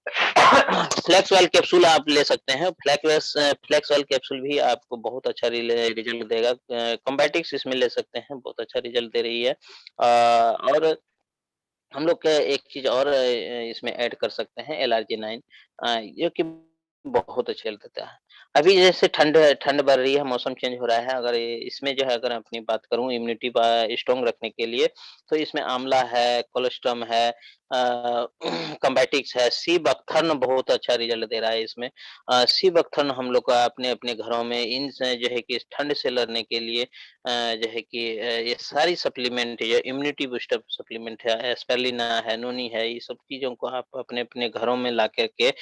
Speaker 1: फ्लैक्स ऑयल कैप्सूल आप ले सकते हैं। फ्लैक्स ऑयल कैप्सूल भी आपको बहुत अच्छा रिज़ल्ट देगा। कॉम्बाटिक्स इसमें ले सकते हैं, बहुत अच्छा रिज़ल्ट दे रही है। और हम लोग क्या एक चीज़ और इसमें ऐड कर सकते हैं एल-आर्जिनाइन जो कि बहुत अच्छा हेल्थ देता है। अभी जैसे ठंड ठंड बढ़ रही है, मौसम चेंज हो रहा है, अगर इसमें जो है अगर अपनी बात करूँ इम्यूनिटी स्ट्रॉन्ग रखने के लिए, तो इसमें आंवला है, कोलोस्ट्रम है कॉम्बाटिक्स है, सी बकथर्न बहुत अच्छा रिज़ल्ट दे रहा है इसमें। सी बकथर्न हम लोग को अपने-अपने घरों में इन स जो है कि इस ठंड से लड़ने के लिए जो है कि ये सारी सप्लीमेंट ये इम्यूनिटी बूस्टर सप्लीमेंट है, स्पिरुलिना है, नोनी है, ये सब चीज़ों को आप अपने-अपने घरों में ला कर के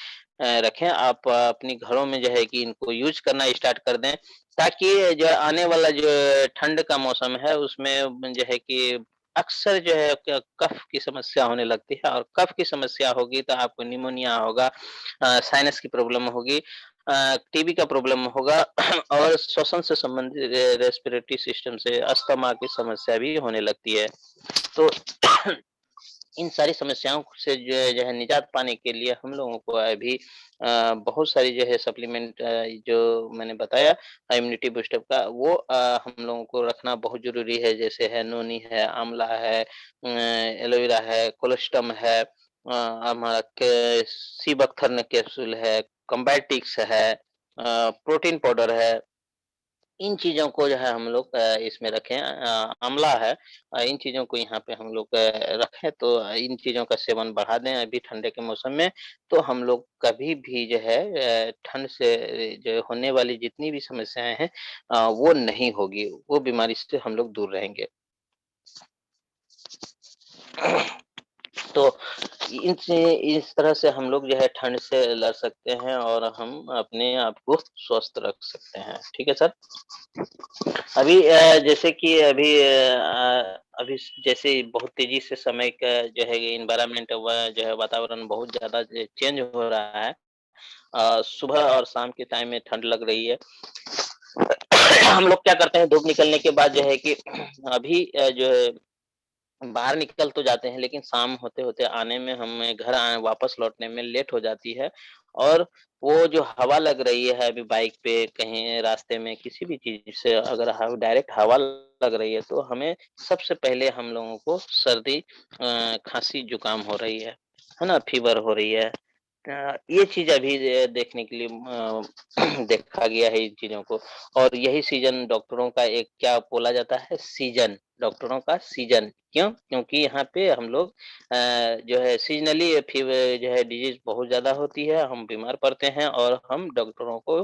Speaker 1: रखें। आप अपने घरों में जो है कि इनको यूज़ करना स्टार्ट कर दें, ताकि जो आने वाला जो ठंड का मौसम है, उसमें जो है कि अक्सर जो है कफ की समस्या होने लगती है और कफ की समस्या होगी तो आपको निमोनिया होगा साइनस की प्रॉब्लम होगी टीबी का प्रॉब्लम होगा और श्वसन से संबंधित रेस्पिरेटरी सिस्टम से अस्थमा की समस्या भी होने लगती है। तो इन सारी समस्याओं से जो है निजात पाने के लिए हम लोगों को अभी बहुत सारी जो है सप्लीमेंट जो मैंने बताया इम्यूनिटी बूस्टर का वो हम लोगों को रखना बहुत ज़रूरी है। जैसे है नोनी है, आंवला है एलोवेरा है, कोलोस्टम है हमारा के सी बकथर्न कैप्सूल है, कॉम्बाटिक्स है प्रोटीन पाउडर है। इन चीज़ों को जो है हम लोग इसमें रखें आँवला है इन चीज़ों को यहाँ पे हम लोग रखें तो इन चीज़ों का सेवन बढ़ा दें अभी ठंडे के मौसम में, तो हम लोग कभी भी जो है ठंड से जो होने वाली जितनी भी समस्याएँ हैं वो नहीं होगी, वो बीमारी से हम लोग दूर रहेंगे। तो इस तरह से हम लोग जो है ठंड से लड़ सकते हैं और हम अपने आप को स्वस्थ रख सकते हैं। ठीक है सर? अभी जैसे कि अभी जैसे बहुत तेज़ी से समय का जो है एनवायरनमेंट जो है वातावरण बहुत ज़्यादा चेंज हो रहा है। सुबह और शाम के टाइम में ठंड लग रही है। हम लोग क्या करते हैं धूप निकलने के बाद जो है कि अभी जो है बाहर निकल तो जाते हैं लेकिन शाम होते-होते आने में हमें घर वापस लौटने में लेट हो जाती है और वो जो हवा लग रही है अभी बाइक पे, कहीं रास्ते में, किसी भी चीज़ से अगर डायरेक्ट हवा लग रही है, तो हमें सबसे पहले हम लोगों को सर्दी, खाँसी, जुकाम हो रही है ना? फ़ीवर हो रही है। ये चीज़ अभी देखने के लिए देखा गया है इन चीज़ों को। और यही सीज़न डॉक्टरों का एक क्या बोला जाता है, सीज़न, डॉक्टरों का सीज़न। क्यों? क्योंकि यहाँ पे हम लोग जो है सीज़नली जो है डिज़ीज़ बहुत ज़्यादा होती है, हम बीमार पड़ते हैं और हम डॉक्टरों को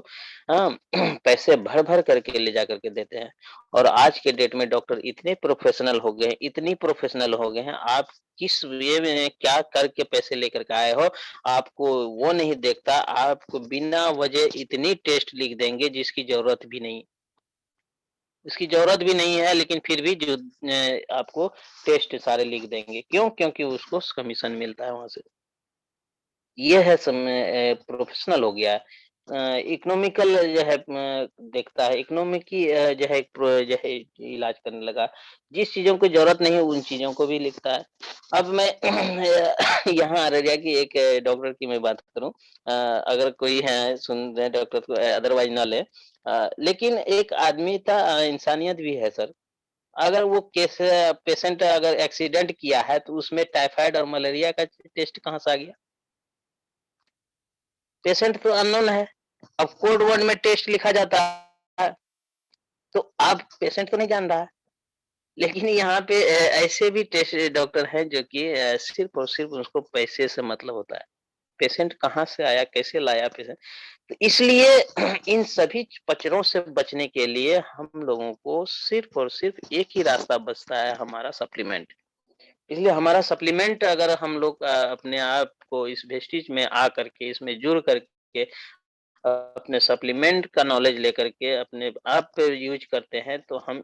Speaker 1: पैसे भर-भर करके ले जा कर के देते हैं। और आज के डेट में डॉक्टर इतने प्रोफ़ेशनल हो गए हैं, इतनी प्रोफ़ेशनल हो गए हैं, आप किस वे में क्या करके पैसे लेकर के आए हो, आपको वो नहीं देखता, आपको बिना वजह इतनी टेस्ट लिख देंगे जिसकी ज़रूरत भी नहीं। उसकी ज़रूरत भी नहीं है लेकिन फिर भी जो आपको टेस्ट सारे लिख देंगे। क्यों? क्योंकि उसको कमीशन मिलता है वहाँ से। ये है प्रोफ़ेशनल हो गया है। इकोनॉमिकल जो है देखता है, इकोनॉमिक की जो है जो है इलाज करने लगा। जिस चीज़ों की ज़रूरत नहीं है उन चीज़ों को भी लिखता है। अब मैं यहाँ अररिया की एक डॉक्टर की मैं बात करूँ, अगर कोई है सुन रहे हैं डॉक्टर को, अदरवाइज़ ना लें। लेकिन एक आदमी था, इंसानियत भी है सर। अगर वो पेशेंट अगर एक्सीडेंट किया है तो उसमें टाइफाइड और मलेरिया का टेस्ट कहाँ से आ गया? पेशेंट तो अननोन है। अब कोड वर्ड में टेस्ट लिखा जाता है, तो आप पेशेंट को नहीं जान रहा है। लेकिन यहाँ पे ऐसे भी टेस्ट डॉक्टर हैं जो कि सिर्फ़ और सिर्फ़ उसको पैसे से मतलब होता है। पेशेंट कहाँ से आया, कैसे लाया पेशेंट, तो इसलिए इन सभी पचड़ों से बचने के लिए हम लोगों को सिर्फ़ और सिर्फ़ एक ही रास्ता बचता है, हमारा सप्लीमेंट। इसलिए हमारा सप्लीमेंट अगर हम लोग अपने आप को इस वेस्टेज में आ करके, इसमें जुड़ करके अपने सप्लीमेंट का नॉलेज लेकर के अपने आप पे यूज़ करते हैं, तो हम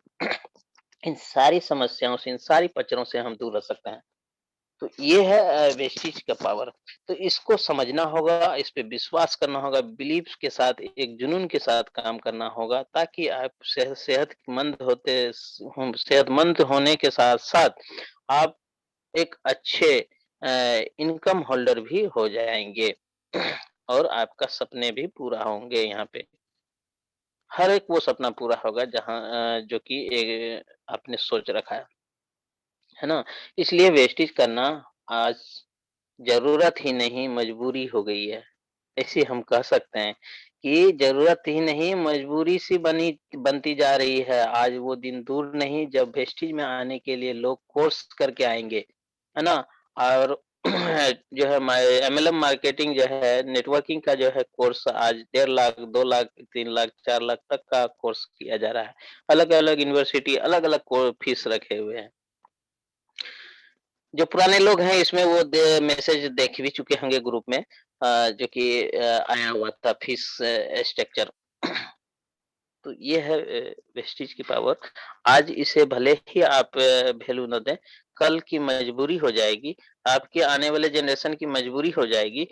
Speaker 1: इन सारी समस्याओं से, इन सारी पचड़ों से हम दूर रह सकते हैं। तो ये है वेस्टीज का पावर। तो इसको समझना होगा, इस पे विश्वास करना होगा, बिलीफ के साथ, एक जुनून के साथ काम करना होगा ताकि आप सेहतमंद होने के साथ-साथ आप एक अच्छे इनकम होल्डर भी हो जाएँगे और आपका सपने भी पूरा होंगे यहाँ पे। हर एक वो सपना पूरा होगा जहाँ जो कि आपने सोच रखा है ना? इसलिए वेस्टेज करना आज ज़रूरत ही नहीं, मजबूरी हो गई है। ऐसे हम कह सकते हैं कि ज़रूरत ही नहीं, मजबूरी सी बनती जा रही है। आज वो दिन दूर नहीं जब वेस्टेज में आने के लिए लोग कोर्स करके आएँगे, है ना? और जो है एमएलएम मार्केटिंग जो है, नेटवर्किंग का जो है कोर्स आज 1.5 लाख, 2 लाख, 3 लाख, 4 लाख तक का कोर्स किया जा रहा है। अलग-अलग यूनिवर्सिटी अलग-अलग को फीस रखे हुए हैं। जो पुराने लोग हैं इसमें वो मैसेज देख भी चुके होंगे ग्रुप में, जो कि आया हुआ था फीस स्ट्रक्चर। तो ये है वेस्टीज की पावर। आज इसे भले ही आप वैल्यू ना दें, कल की मजबूरी हो जाएगी, आपके आने वाले जनरेशन की मजबूरी हो जाएगी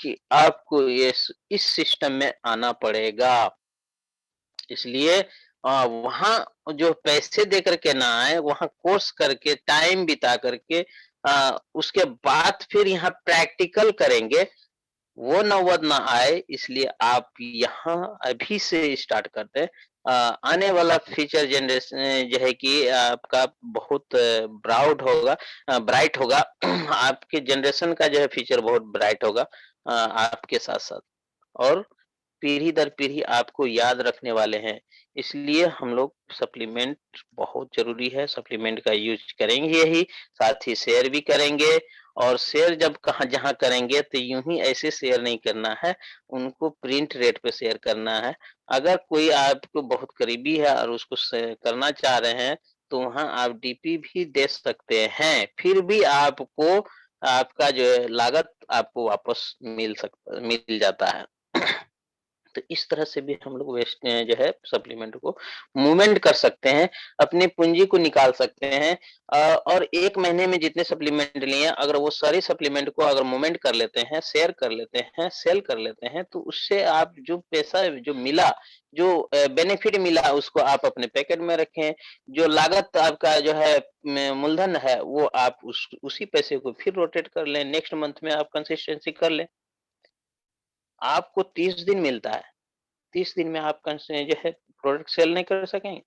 Speaker 1: कि आपको इस सिस्टम में आना पड़ेगा। इसलिए वहाँ जो पैसे दे कर के ना आए, वहाँ कोर्स करके, टाइम बिता करके उसके बाद फिर यहाँ प्रैक्टिकल करेंगे, वो नौबत ना आए, इसलिए आप यहाँ अभी से स्टार्ट कर दें। आने वाला फ्यूचर जनरेशन जो है कि आपका बहुत ब्राइट होगा। आपके जनरेशन का जो है फ्यूचर बहुत ब्राइट होगा आपके साथ-साथ। और पीढ़ी दर पीढ़ी आपको याद रखने वाले हैं। इसलिए हम लोग सप्लीमेंट बहुत ज़रूरी है, सप्लीमेंट का यूज़ करेंगे ही, साथ ही शेयर भी करेंगे और शेयर जब कहाँ जहाँ करेंगे तो यूँ ही ऐसे शेयर नहीं करना है, उनको प्रिंट रेट पे शेयर करना है। अगर कोई आपको बहुत करीबी है और उसको करना चाह रहे हैं, तो वहाँ आप डीपी भी दे सकते हैं, फिर भी आपको आपका जो है लागत आपको वापस मिल जाता है। तो इस तरह से भी हम लोग जो है सप्लीमेंट को मूवमेंट कर सकते हैं, अपनी पूँजी को निकाल सकते हैं। और 1 महीने में जितने सप्लीमेंट लिए हैं, अगर वो सारे सप्लीमेंट को अगर मूवमेंट कर लेते हैं, शेयर कर लेते हैं, सेल कर लेते हैं, तो उससे आप जो पैसा जो मिला, जो बेनिफिट मिला उसको आप अपने पैकेट में रखें। जो लागत आपका जो है मूलधन है, वो आप उसी पैसे को फिर रोटेट कर लें, नेक्स्ट मंथ में आप कंसिस्टेंसी कर लें। आपको 30 दिन मिलता है। 30 दिन में आप कहीं जो है प्रोडक्ट सेल नहीं कर सकेंगे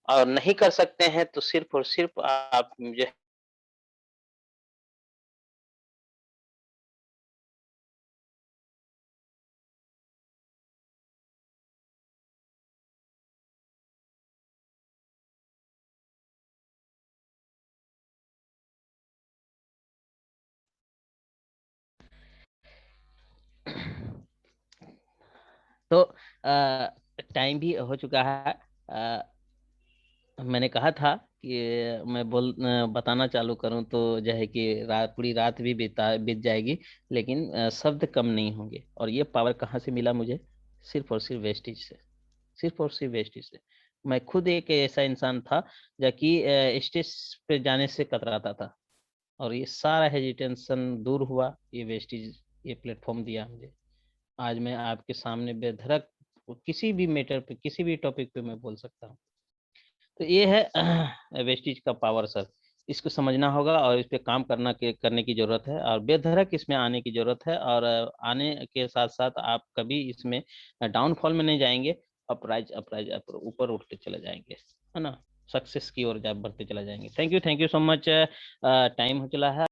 Speaker 1: और नहीं कर सकते हैं तो सिर्फ़ और सिर्फ़ आप जो है तो टाइम भी हो चुका है। मैंने कहा था कि बताना चालू करूं तो जो है कि रात पूरी रात भी बीत जाएगी, लेकिन शब्द कम नहीं होंगे। और ये पावर कहाँ से मिला मुझे? सिर्फ और सिर्फ वेस्टेज से। सिर्फ और सिर्फ वेस्टेज से। मैं खुद एक ऐसा इंसान था जो कि स्टेज पे जाने से कतराता था, और ये सारा हेजिटेंशन दूर हुआ, ये वेस्टेज ये प्लेटफॉर्म दिया मुझे। आज मैं आपके सामने बेधड़क किसी भी मैटर पे, किसी भी टॉपिक पे मैं बोल सकता हूँ। तो ये है वेस्टेज का पावर सर। इसको समझना होगा और इस पे काम करने की जरूरत है, और बेधड़क इसमें आने की जरूरत है। और आने के साथ साथ आप कभी इसमें डाउनफॉल में नहीं जाएंगे, अपराइज अपराइज ऊपर उठते चले जाएंगे, है ना। सक्सेस की ओर बढ़ते चले जाएंगे। Thank you so much. Time हो चला है।